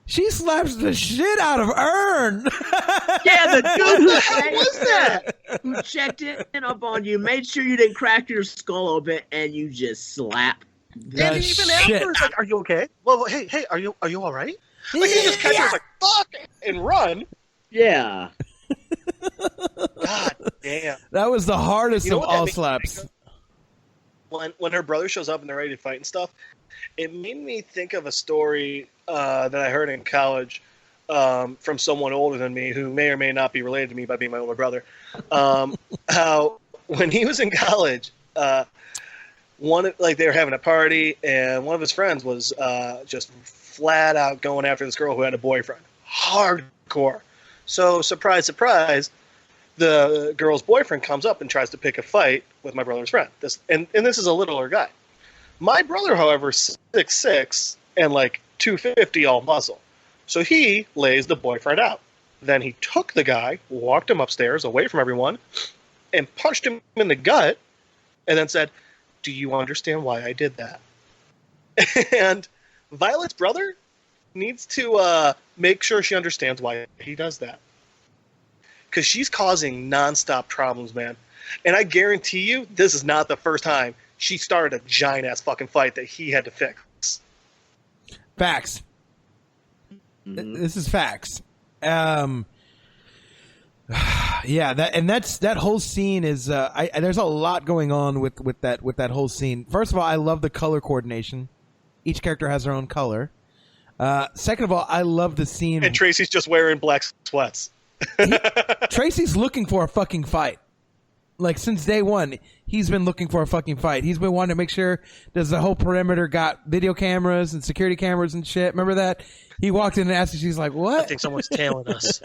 She slaps the shit out of Ern. Yeah, the dude who was that? who checked in up on you, made sure you didn't crack your skull a little bit, and you just slap. And The even shit. afterwards, like, are you okay? Well, hey, are you all right? Like, he just catches like, fuck, and run. Yeah. God damn. That was the hardest You know of what that all makes me slaps. think of? When her brother shows up and they're ready to fight and stuff, it made me think of a story that I heard in college from someone older than me who may or may not be related to me by being my older brother. How when he was in college, they were having a party and one of his friends was just flat out going after this girl who had a boyfriend, hardcore. So surprise, surprise, the girl's boyfriend comes up and tries to pick a fight with my brother's friend. This is a littler guy. My brother, however, 6'6" and like 250 all muscle. So he lays the boyfriend out. Then he took the guy, walked him upstairs away from everyone, and punched him in the gut, and then said, "Do you understand why I did that?" And Violet's brother needs to make sure she understands why he does that. Because she's causing nonstop problems, man. And I guarantee you, this is not the first time she started a giant-ass fucking fight that he had to fix. Facts. This is facts. Yeah, that whole scene is. There's a lot going on with that whole scene. First of all, I love the color coordination. Each character has their own color. Second of all, I love the scene. And Tracy's just wearing black sweats. Tracy's looking for a fucking fight. Like, since day one, he's been looking for a fucking fight. He's been wanting to make sure does the whole perimeter got video cameras and security cameras and shit. Remember that? He walked in and asked her, she's like, what? I think someone's tailing us.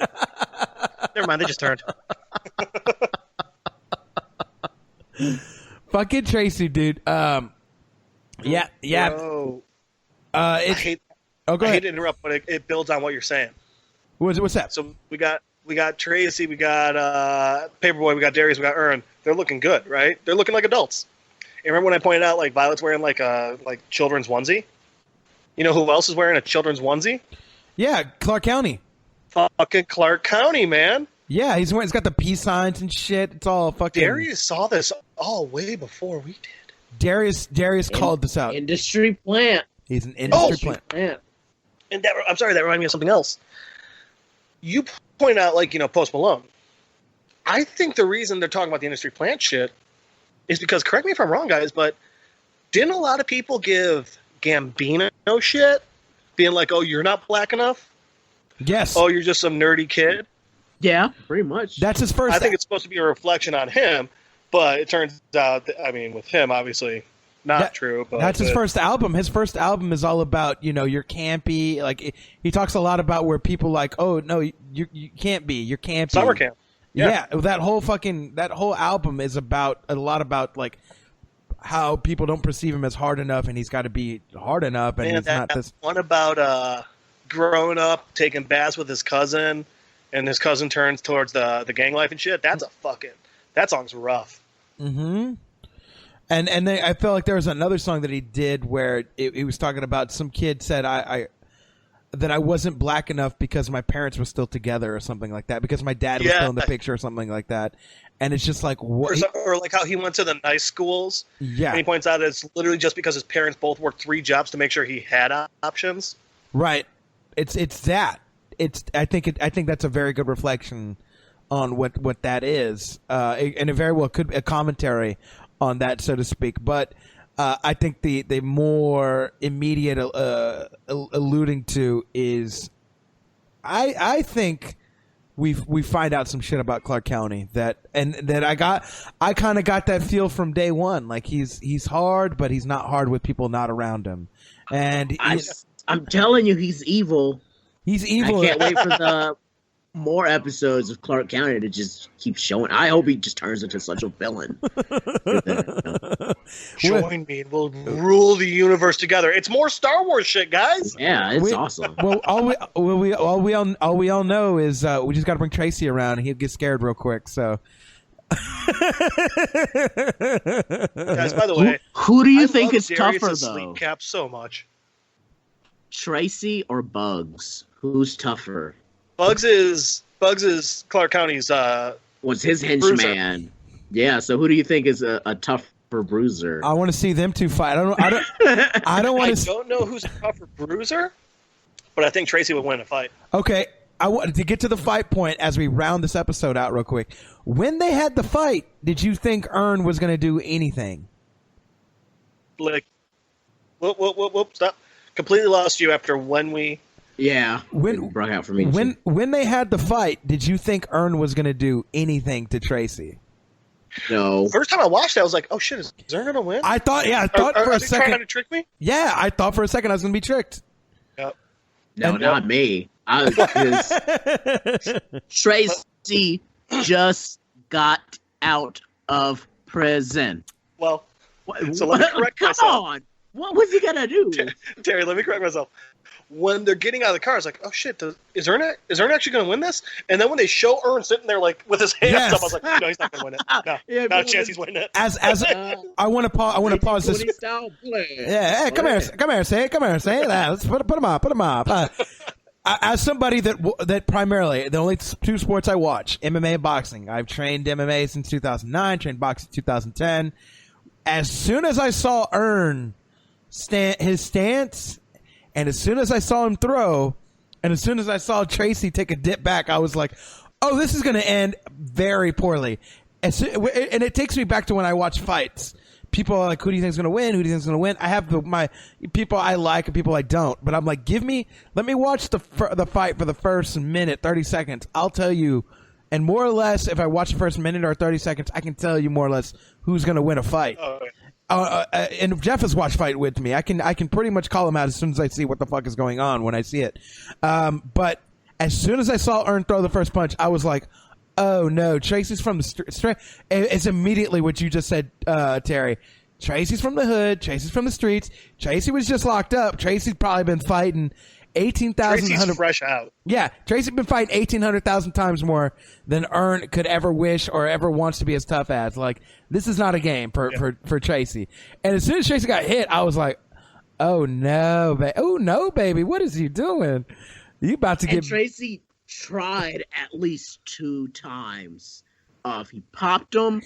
Never mind, they just turned. Fucking Tracy, dude. Yeah. Bro, I hate Go I ahead. hate to interrupt, but it builds on what you're saying. What's that? So we got Tracy, we got Paper Boi, we got Darius, we got Ern. They're looking good, right? They're looking like adults. And remember when I pointed out like Violet's wearing like a children's onesie? You know who else is wearing a children's onesie? Yeah, Clark County. Fucking Clark County, man. Yeah, he's got the peace signs and shit. It's all fucking. Darius saw this all way before we did. Darius called this out. Industry plant. He's an industry plant. Yeah. And I'm sorry, that reminded me of something else. You point out, Post Malone. I think the reason they're talking about the industry plant shit is because, correct me if I'm wrong, guys, but didn't a lot of people give Gambino shit? Being like, oh, you're not black enough? Yes. Oh, you're just some nerdy kid? Yeah, pretty much. That's his first. I think it's supposed to be a reflection on him, but it turns out, with him, obviously, not true. But that's his first album. His first album is all about, you're campy. Like, he talks a lot about where people like, oh, no, you can't be. You're campy. Summer camp. Yeah, that whole album is about a lot about like how people don't perceive him as hard enough, and he's got to be hard enough, and he's not this. One about growing up, taking baths with his cousin, and his cousin turns towards the gang life and shit. That song's rough. Mm-hmm. And then I felt like there was another song that he did where he was talking about some kid said that I wasn't black enough because my parents were still together or something like that, because my dad was still in the picture or something like that. And it's just like, what? Or like how he went to the nice schools. Yeah. And he points out it's literally just because his parents both worked 3 jobs to make sure he had options. Right. It's that. I think that's a very good reflection on what that is. And it very well could be a commentary on that, so to speak. But I think the more immediate alluding to is, I think we find out some shit about Clark County that I kind of got that feel from day one. Like he's hard, but he's not hard with people not around him. And I'm telling you, he's evil. He's evil. I can't wait for the more episodes of Clark County to just keep showing. I hope he just turns into such a villain. Join me and we'll rule the universe together. It's more Star Wars shit, guys. Yeah, it's awesome. Well, all we all know is we just got to bring Tracy around and he'll get scared real quick. So, guys, by the way, who do you I think love is tougher Darius's though? Sleep cap so much. Tracy or Bugs? Who's tougher? Bugs is Clark County's Was his henchman? Yeah. So who do you think is a tougher bruiser? I want to see them two fight. I don't want I to. don't know who's a tougher bruiser, but I think Tracy would win a fight. Okay, I wanted to get to the fight point as we round this episode out real quick. When they had the fight, did you think Ern was going to do anything? Like, whoop, stop. Completely lost you after when we... Yeah, When it broke out for me. when they had the fight, did you think Ern was going to do anything to Tracy? No. First time I watched it, I was like, oh shit, is Ern going to win? I thought for a Are they trying second. to trick me? Yeah, I thought for a second I was going to be tricked. Yep. No, not me. Because Tracy just got out of prison. Well, so let me correct Come myself. on. What was he gonna do? Terry, let me correct myself. When they're getting out of the car, I was like, oh shit, is Ern actually going to win this? And then when they show Ern sitting there like with his hands Yes. up, I was like, no, he's not going to win it. No, Yeah, not a but chance he's winning it. As I want to pause this. Style play. Yeah, hey, come here, say that. Let's put him up. As somebody that primarily the only two sports I watch, MMA and boxing. I've trained MMA since 2009, trained boxing 2010. As soon as I saw Ern his stance, and as soon as I saw him throw, and as soon as I saw Tracy take a dip back, I was like, "Oh, this is going to end very poorly." And it takes me back to when I watch fights. People are like, who do you think is going to win? Who do you think is going to win? I have my people I like and people I don't. But I'm like, let me watch the fight for the first minute, 30 seconds. I'll tell you, and more or less, if I watch the first minute or 30 seconds, I can tell you more or less who's going to win a fight. Oh, okay. And Jeff has watched fight with me. I can pretty much call him out as soon as I see what the fuck is going on when I see it. But as soon as I saw Ern throw the first punch, I was like, oh no, Tracy's from the street. It's immediately what you just said, Terry. Tracy's from the hood. Tracy's from the streets. Tracy was just locked up. Tracy's probably been fighting 18,000. Tracy's fresh out. Yeah, Tracy's been fighting 1,800,000 times more than Ern could ever wish or ever wants to be as tough as. Like, this is not a game for Tracy. And as soon as Tracy got hit, I was like, oh no, baby, what is he doing? You about to And get... Tracy tried at least 2 times. He popped him,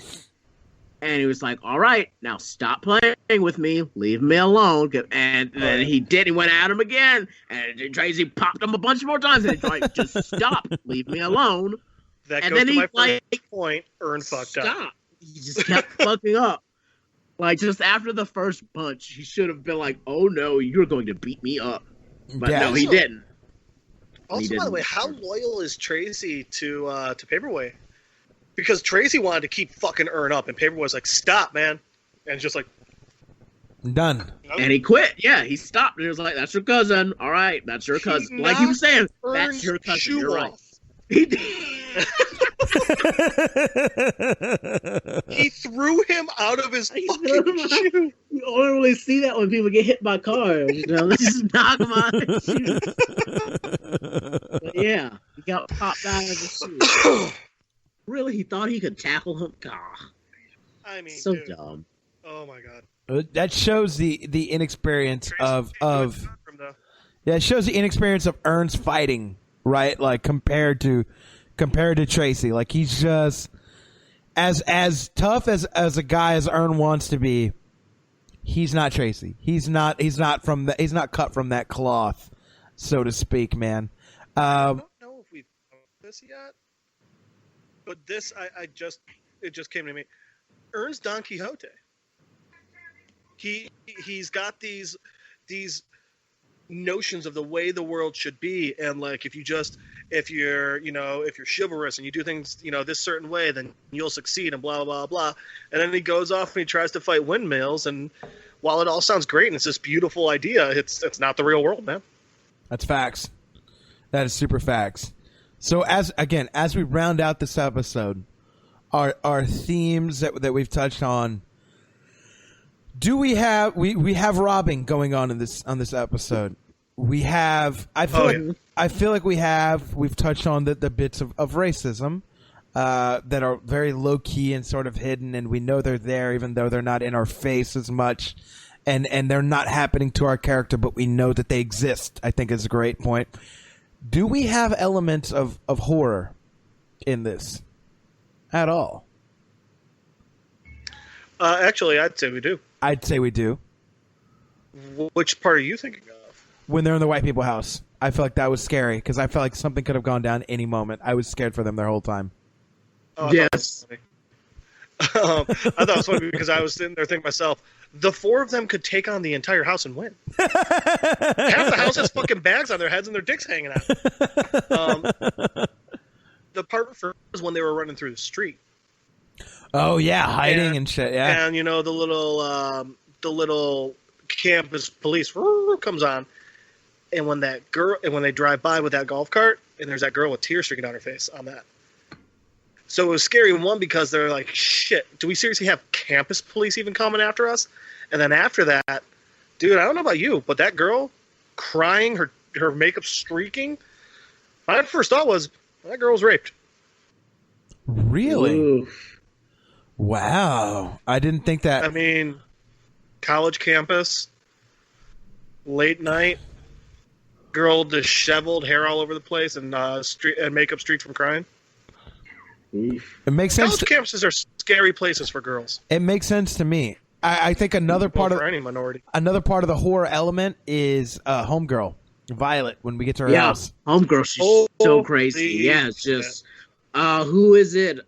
and he was like, all right, now stop playing with me. Leave me alone. And then he did. He went at him again, and Tracy popped him a bunch more times. And he's like, just stop. Leave me alone. That And goes then to he, my first like, point. Ern fucked up. Stop. He just kept fucking up. Like, just after the first punch, he should have been like, oh no, you're going to beat me up. But Yeah. no, he didn't. Also, by the way, how loyal is Tracy to Paper Boi? Because Tracy wanted to keep fucking Ern up, and Paper Boi's like, stop, man. And it's just like... Done. And he quit. Yeah, he stopped. And he was like, that's your cousin. All right, that's your cousin. Like he was saying, that's your cousin. Shoe You're right. off. He did. He threw him out of his He fucking threw him out. shoe. You only really see that when people get hit by cars. You know, let's just knock them out of his shoes. But yeah, he got popped out of his shoes. Really, he thought he could tackle him? God, I mean, so dude. dumb. Oh my god. That shows the inexperience of From the... yeah, it shows the inexperience of Ern's fighting, right? Like compared to Tracy. Like he's just as tough as a guy as Ern wants to be. He's not Tracy. He's not cut from that cloth, so to speak, man. I don't know if we've done this yet, but this it just came to me. Ern's Don Quixote. He's got these notions of the way the world should be, and like if you're chivalrous and you do things this certain way, then you'll succeed and blah blah blah. And then he goes off and he tries to fight windmills, and while it all sounds great and it's this beautiful idea, it's not the real world, man. That's facts. That is super facts. So as we round out this episode, our themes that we've touched on. Do we have we have robbing going on this episode? We have. I feel like we've touched on the bits of racism that are very low key and sort of hidden, and we know they're there even though they're not in our face as much, and they're not happening to our character, but we know that they exist. I think is a great point. Do we have elements of horror in this at all? Actually, I'd say we do. I'd say we do. Which part are you thinking of? When they're in the white people house. I feel like that was scary because I felt like something could have gone down any moment. I was scared for them their whole time. Oh, Yes. I thought it was funny because I was sitting there thinking to myself, the four of them could take on the entire house and win. Half the house has fucking bags on their heads and their dicks hanging out. The part first was when they were running through the street. Oh yeah, hiding and shit. Yeah, and the little campus police comes on, and when they drive by with that golf cart, and there's that girl with tears streaking down her face on that. So it was scary, one, because they're like, shit, do we seriously have campus police even coming after us? And then after that, dude, I don't know about you, but that girl crying, her makeup streaking, my first thought was, that girl was raped. Really? Oof. Wow. I didn't think that. I mean, college campus, late night, girl disheveled, hair all over the place, and makeup streaked from crying. Oof. It makes sense. College campuses are scary places for girls. It makes sense to me. I think another part for any minority. Another part of the horror element is Homegirl, Violet, when we get to her house. Homegirl, she's so crazy. Yeah, it's just who is it?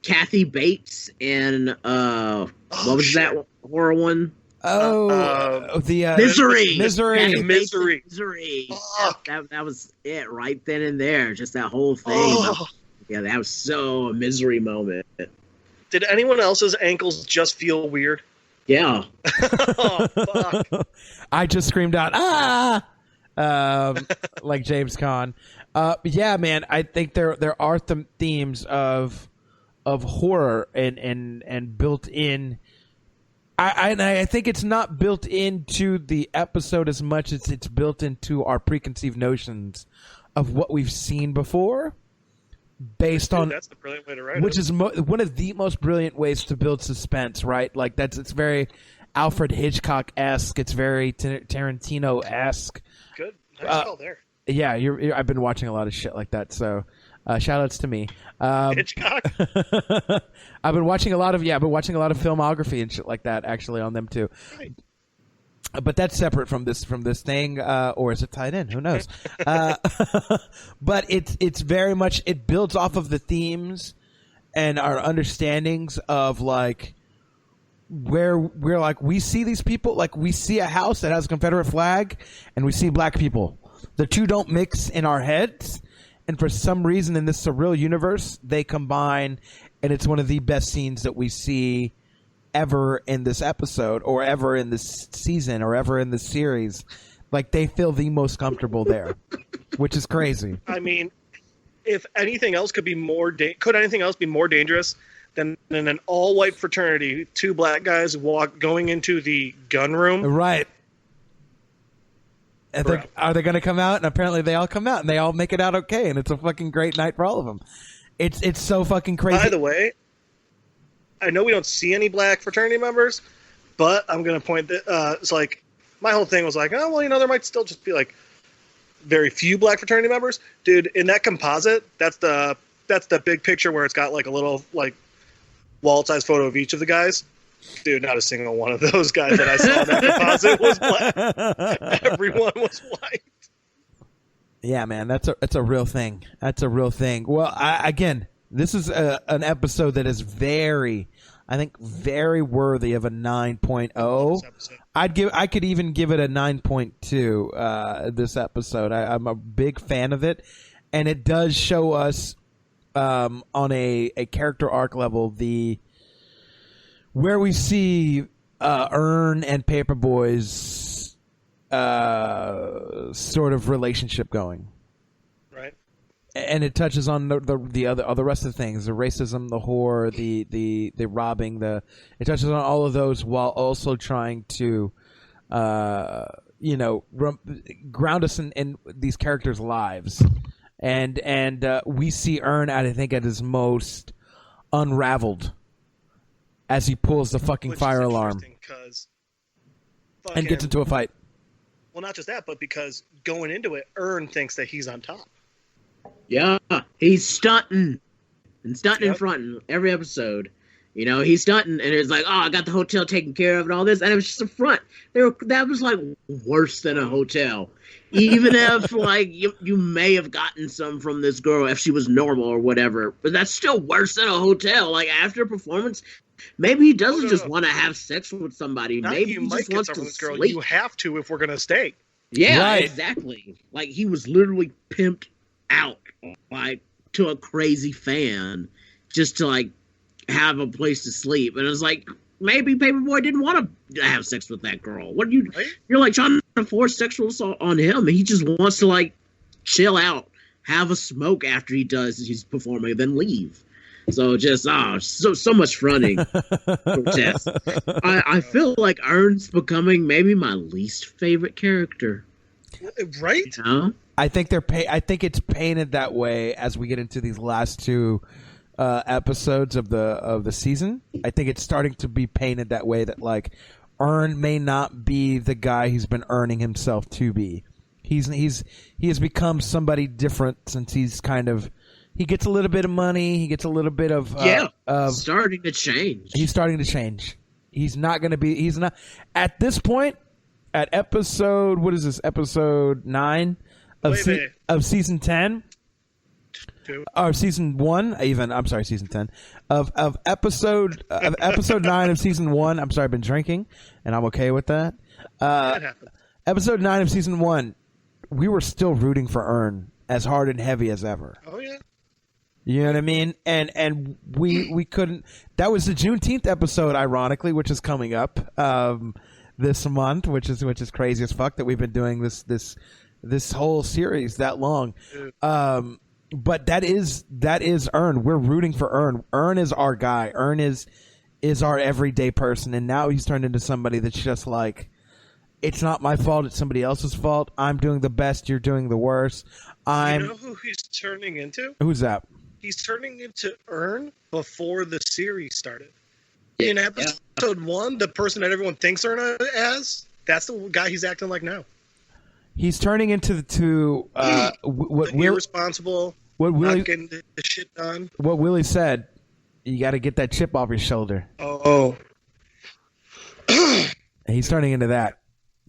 Kathy Bates and what was that horror one? The Misery. Misery. Misery. That was it right then and there. Just that whole thing. Oh. Yeah, that was so a misery moment. Did anyone else's ankles just feel weird? Yeah. Oh, fuck. I just screamed out, like James Caan. Yeah, man, I think there are some themes of horror and built in. I think it's not built into the episode as much as it's built into our preconceived notions of what we've seen before. Based on that's the brilliant way to write which it. is one of the most brilliant ways to build suspense, right? Like it's very Alfred Hitchcock-esque. It's very Tarantino-esque. Good. Nice call there. Yeah, I've been watching a lot of shit like that. So, shout outs to me. Hitchcock. I've been watching a lot of filmography and shit like that actually on them too. Right. But that's separate from this thing, or is it tied in? Who knows? But it's very much, it builds off of the themes and our understandings of like where we're like, we see these people, like we see a house that has a Confederate flag and we see black people. The two don't mix in our heads, and for some reason in this surreal universe they combine, and it's one of the best scenes that we see ever in this episode or ever in this season or ever in this series. Like they feel the most comfortable there, which is crazy. I mean, if anything else could anything else be more dangerous than an all-white fraternity, two black guys going into the gun room? Right. And are they going to come out? And apparently they all come out and they all make it out okay, and it's a fucking great night for all of them. It's so fucking crazy. By the way, I know we don't see any black fraternity members, but I'm going to point that it's like my whole thing was like, oh, well, there might still just be like very few black fraternity members. Dude, in that composite, that's the big picture where it's got like a little like wall-size photo of each of the guys. Dude, not a single one of those guys that I saw in that composite was black. Everyone was white. Yeah, man, that's a real thing. That's a real thing. Well, again, this is an episode that is very worthy of a 9.0. I could even give it a 9.2. This episode, I'm a big fan of it, and it does show us on a character arc level where we see Earn and Paper Boi's sort of relationship going. Right. and it touches on the rest of the things, the racism, the horror, the robbing, it touches on all of those while also trying to ground us in these characters' lives, and we see Ern I think at his most unraveled as he pulls the fucking fire alarm and gets into a fight. Well, not just that, but because going into it, Ern thinks that he's on top. Yeah, he's stunting in front every episode. You know, he's stunting, and it's like, oh, I got the hotel taken care of and all this, and it was just a front. That was like worse than a hotel. Even if like you may have gotten some from this girl if she was normal or whatever, but that's still worse than a hotel. Like after a performance, maybe he doesn't just want to have sex with somebody. Maybe he just wants to sleep. Girl. You have to if we're gonna stay. Yeah, right. Exactly. Like he was literally pimped out, like to a crazy fan, just to like have a place to sleep. And it was like, maybe Paper Boi didn't want to have sex with that girl. What you? Right? You're like trying to force sexual assault on him. He just wants to like chill out, have a smoke after he's performing, then leave. So just so much fronting. I feel like Ern's becoming maybe my least favorite character. Right? You know? I think I think it's painted that way as we get into these last two episodes of the season. I think it's starting to be painted that way, that like Ern may not be the guy he's been earning himself to be. He has become somebody different since he gets a little bit of money. He gets a little bit of starting to change. He's starting to change. He's not at this point at episode, what is this, episode 9 of season 10 or season 1 even. I'm sorry, season 10 of episode 9 of season 1. I'm sorry, I've been drinking and I'm okay with that. Episode 9 of season 1, we were still rooting for Ern as hard and heavy as ever. Oh yeah. You know what I mean? And we couldn't. That was the Juneteenth episode, ironically, which is coming up this month, which is crazy as fuck that we've been doing this whole series that long. But that is Ern. We're rooting for Ern. Ern is our guy. Ern is our everyday person, and now he's turned into somebody that's just like, it's not my fault. It's somebody else's fault. I'm doing the best. You're doing the worst. You know who he's turning into? Who's that? He's turning into Ern before the series started. In episode 1, the person that everyone thinks Ern as, that's the guy he's acting like now. He's turning into what irresponsible, not getting the shit done. What Willie said, you got to get that chip off your shoulder. Oh. He's turning into that.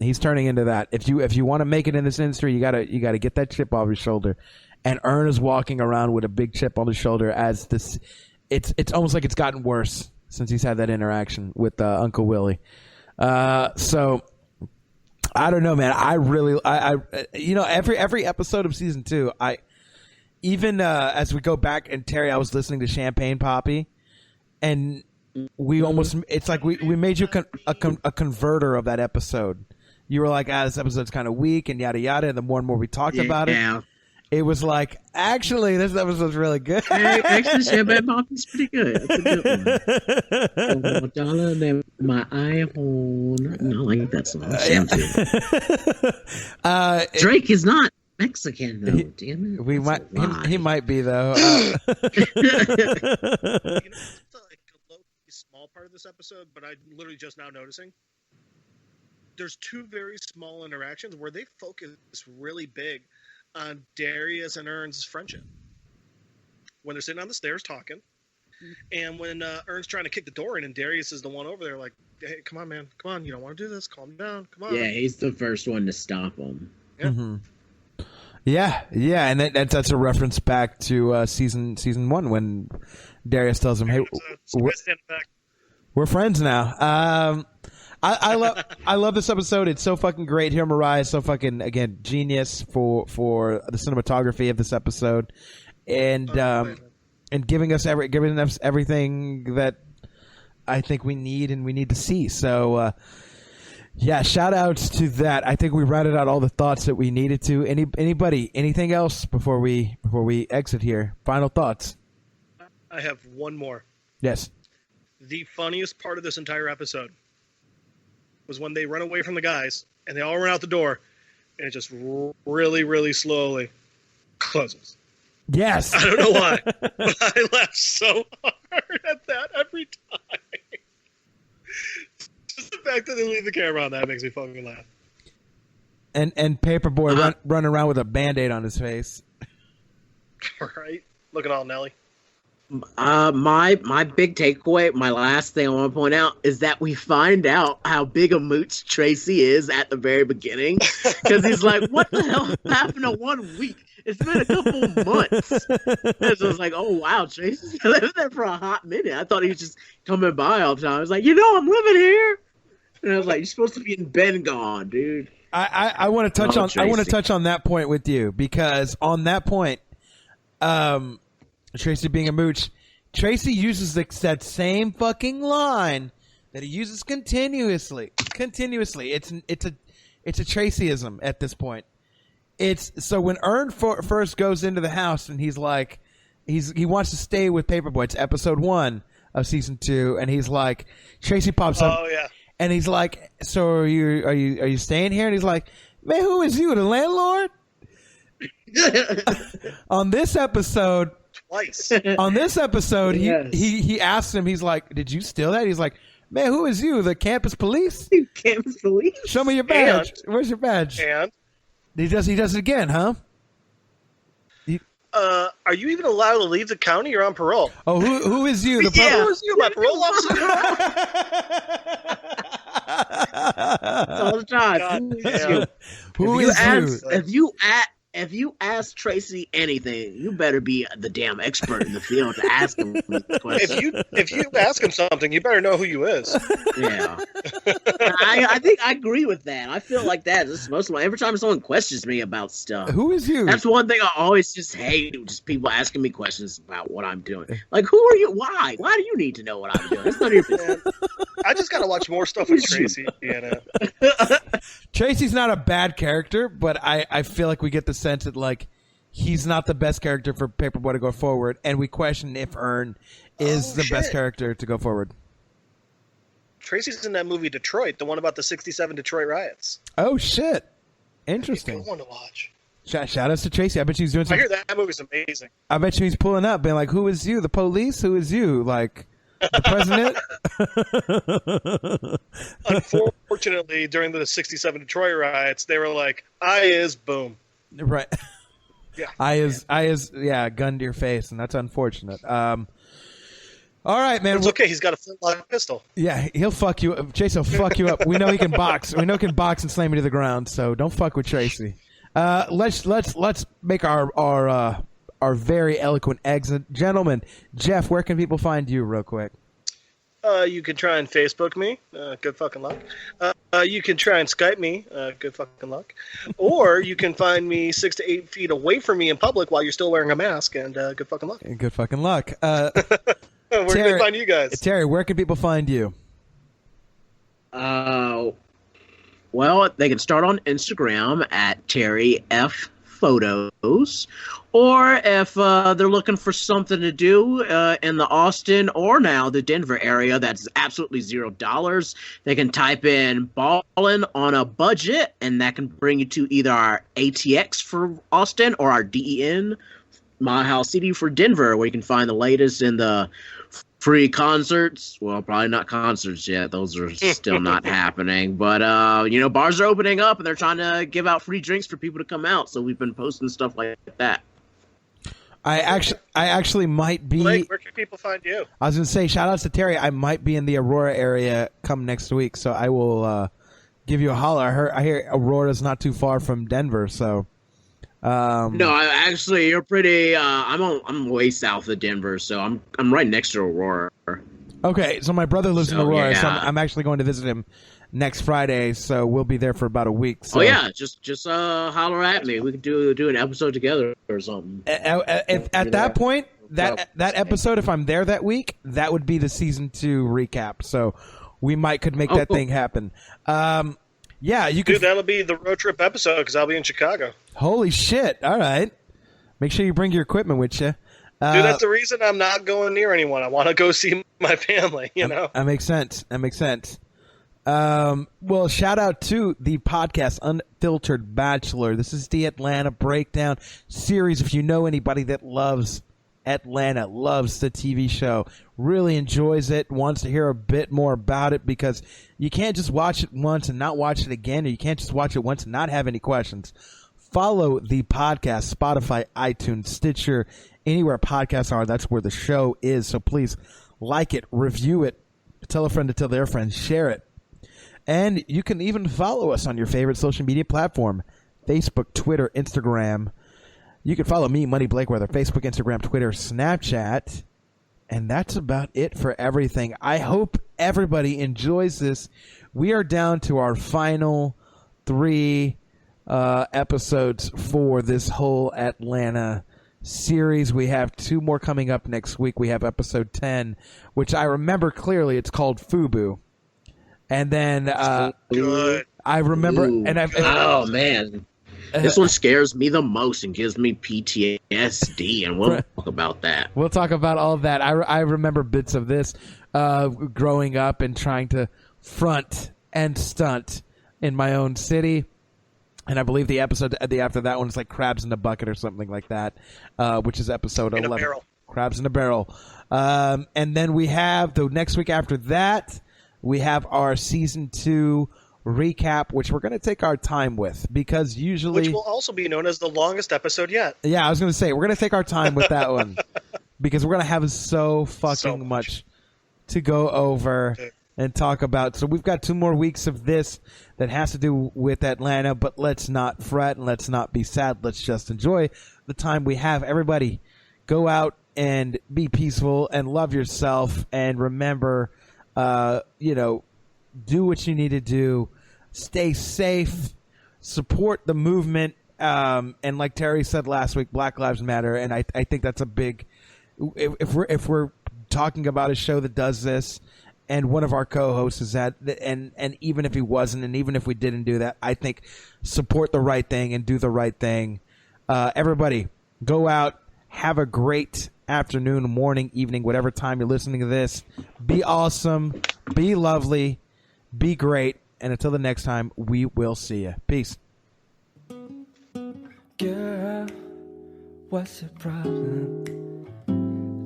If you want to make it in this industry, you gotta get that chip off your shoulder. And Ern is walking around with a big chip on his shoulder as this. It's almost like it's gotten worse since he's had that interaction with Uncle Willie. So I don't know, man. I really, every episode of season 2, as we go back, and Terry, I was listening to Champagne Poppy, and we almost, it's like we made you a converter of that episode. You were like, this episode's kind of weak and yada yada. And the more and more we talked about it, it was like, actually, this episode's really good. Actually, Champagne Poppy's pretty good. That's a good one. $1 my iPhone. I like that song. Drake is not Mexican, though. Damn it. He might be, though. It's like a low small part of this episode, but I'm literally just now noticing. There's 2 very small interactions where they focus really big on Darius and Ern's friendship. When they're sitting on the stairs talking, and when Ern's trying to kick the door in, and Darius is the one over there like, hey, come on, man. Come on. You don't want to do this. Calm down. Come on. Yeah, he's the first one to stop him. Yeah. Mm-hmm. Yeah, and that's a reference back to season 1 when Darius tells him, hey, we're friends now. I love this episode. It's so fucking great. Here, Mariah is so fucking, again, genius for the cinematography of this episode, and giving us everything that I think we need and we need to see. So, shout outs to that. I think we rounded out all the thoughts that we needed to. Anybody, anything else before we before we exit here? Final thoughts? I have one more. Yes. The funniest part of this entire episode was when they run away from the guys and they all run out the door, and it just really, really slowly closes. Yes. I don't know why, but I laugh so hard at that every time. Just the fact that they leave the camera on, that makes me fucking laugh. And Paper Boi running around with a Band-Aid on his face. Right? Looking all Nelly. My big takeaway, my last thing I want to point out is that we find out how big a mooch Tracy is at the very beginning, because he's like, "What the hell happened in 1 week? It's been a couple months." And so it's like, "Oh wow, Tracy's lived there for a hot minute." I thought he was just coming by all the time. I was like, I'm living here, and I was like, "You're supposed to be in Ben gone, dude." I want to touch on Tracy. I want to touch on that point with you, because on that point, Tracy being a mooch, Tracy uses that same fucking line that he uses continuously. It's a Tracyism at this point. It's so when Ern first goes into the house and he's like, he wants to stay with Paper Boi. It's episode 1 of season 2, and he's like, Tracy pops up. Oh yeah. And he's like, "So are you staying here?" And he's like, "Man, who is you, the landlord?" On this episode, Twice. Yes. he asks him, he's like, "Did you steal that?" He's like, "Man, who is you, the campus police? Campus police. Show me your badge. Where's your badge?" And He does it again, huh? are you even allowed to leave the county? You're on parole. Oh, who is you? The Yeah. Who is you, my parole officer? All the time. God Who is damn. you? Who If is you? If you ask Tracy anything, you better be the damn expert in the field to ask him the question. If you ask him something, you better know who you is. Yeah, I think I agree with that. I feel like that. This is most of my every time someone questions me about stuff. Who is you? That's one thing I always just hate. Just people asking me questions about what I'm doing. Like, who are you? Why? Why do you need to know what I'm doing? That's none of your business. I just gotta watch more stuff with Tracy in it. Tracy's not a bad character, but I feel like we get the sense that, like, he's not the best character for Paper Boi to go forward, and we question if Ern is the best character to go forward. Tracy's in that movie Detroit, the one about the '67 Detroit riots. Oh shit! Interesting. Good one to watch. Shout outs to Tracy. I bet she's doing I some. hear that movie's amazing. I bet she's pulling up, being like, "Who is you? The police? Who is you? Like the president?" Unfortunately, during the '67 Detroit riots, they were like, "I is boom." Right. Yeah. I is gun to your face, and that's unfortunate. All right, man. It's okay. He's got a flintlock pistol. Yeah, he'll fuck you up. Chase will fuck you up. We know he can box. We know he can box and slam you to the ground. So don't fuck with Tracy. Let's make our very eloquent exit, gentlemen. Jeff, where can people find you, real quick? You can try and Facebook me. Good fucking luck. You can try and Skype me. Good fucking luck. Or you can find me 6 to 8 feet away from me in public while you're still wearing a mask. And good fucking luck. And good fucking luck. Where can they find you guys? Terry, where can people find you? Well, they can start on Instagram at Terry F Photos, or if they're looking for something to do in the Austin or now the Denver area that's absolutely $0, they can type in "ballin' on a budget," and that can bring you to either our ATX for Austin or our DEN Mile House City for Denver, where you can find the latest in the free concerts. Well, probably not concerts yet. Those are still not happening. But, bars are opening up, and they're trying to give out free drinks for people to come out. So we've been posting stuff like that. I actually might be. Blake, where can people find you? I was going to say, shout outs to Terry. I might be in the Aurora area come next week, so I will give you a holler. I hear Aurora's not too far from Denver, so. No, you're pretty. I'm way south of Denver, so I'm right next to Aurora. Okay, so my brother lives in Aurora, so yeah. I'm actually going to visit him next Friday. So we'll be there for about a week. So. Oh yeah, just holler at me. We could do an episode together or something. At that point, that episode, if I'm there that week, that would be the season 2 recap. So we could make that thing happen. Yeah, you could. Dude, that'll be the road trip episode because I'll be in Chicago. Holy shit! All right. Make sure you bring your equipment with you. Dude, that's the reason I'm not going near anyone. I want to go see my family, you know? That makes sense. Well, shout out to the podcast Unfiltered Bachelor. This is the Atlanta Breakdown series. If you know anybody that loves Atlanta, loves the TV show, really enjoys it, wants to hear a bit more about it, because you can't just watch it once and not watch it again, or you can't just watch it once and not have any questions. Follow the podcast, Spotify, iTunes, Stitcher, anywhere podcasts are. That's where the show is. So please like it, review it, tell a friend to tell their friends, share it. And you can even follow us on your favorite social media platform, Facebook, Twitter, Instagram. You can follow me, Money Blakeweather, Facebook, Instagram, Twitter, Snapchat. And that's about it for everything. I hope everybody enjoys this. We are down to our final 3 episodes for this whole Atlanta series. We have 2 more coming up next week. We have episode 10, which I remember clearly. It's called FUBU. And then Good. I remember, oh man, this one scares me the most and gives me PTSD, and we'll talk about that. We'll talk about all of that. I remember bits of this growing up and trying to front and stunt in my own city. And I believe the episode after that one is like Crabs in a Bucket or something like that, which is episode 11. In a barrel. Crabs in a Barrel. And then we have, the next week after that, we have our season 2 recap, which we're going to take our time with, because usually... Which will also be known as the longest episode yet. Yeah, I was going to say, we're going to take our time with that one, because we're going to have so much to go over and talk about. So we've got 2 more weeks of this that has to do with Atlanta, but let's not fret and let's not be sad. Let's just enjoy the time we have. Everybody, go out and be peaceful and love yourself, and remember, do what you need to do. Stay safe. Support the movement. And like Terry said last week, Black Lives Matter. And I think that's a big. If we're talking about a show that does this, and one of our co-hosts is that, and even if he wasn't, and even if we didn't do that, I think support the right thing and do the right thing. Everybody, go out. Have a great afternoon, morning, evening, whatever time you're listening to this. Be awesome. Be lovely. Be great. And until the next time, we will see you. Peace. Girl, what's your problem?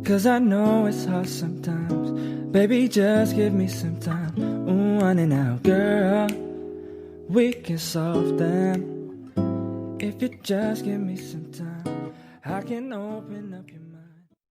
'Cause I know it's hard sometimes. Baby, just give me some time. Ooh, on and out, girl. We can solve them. If you just give me some time, I can open up your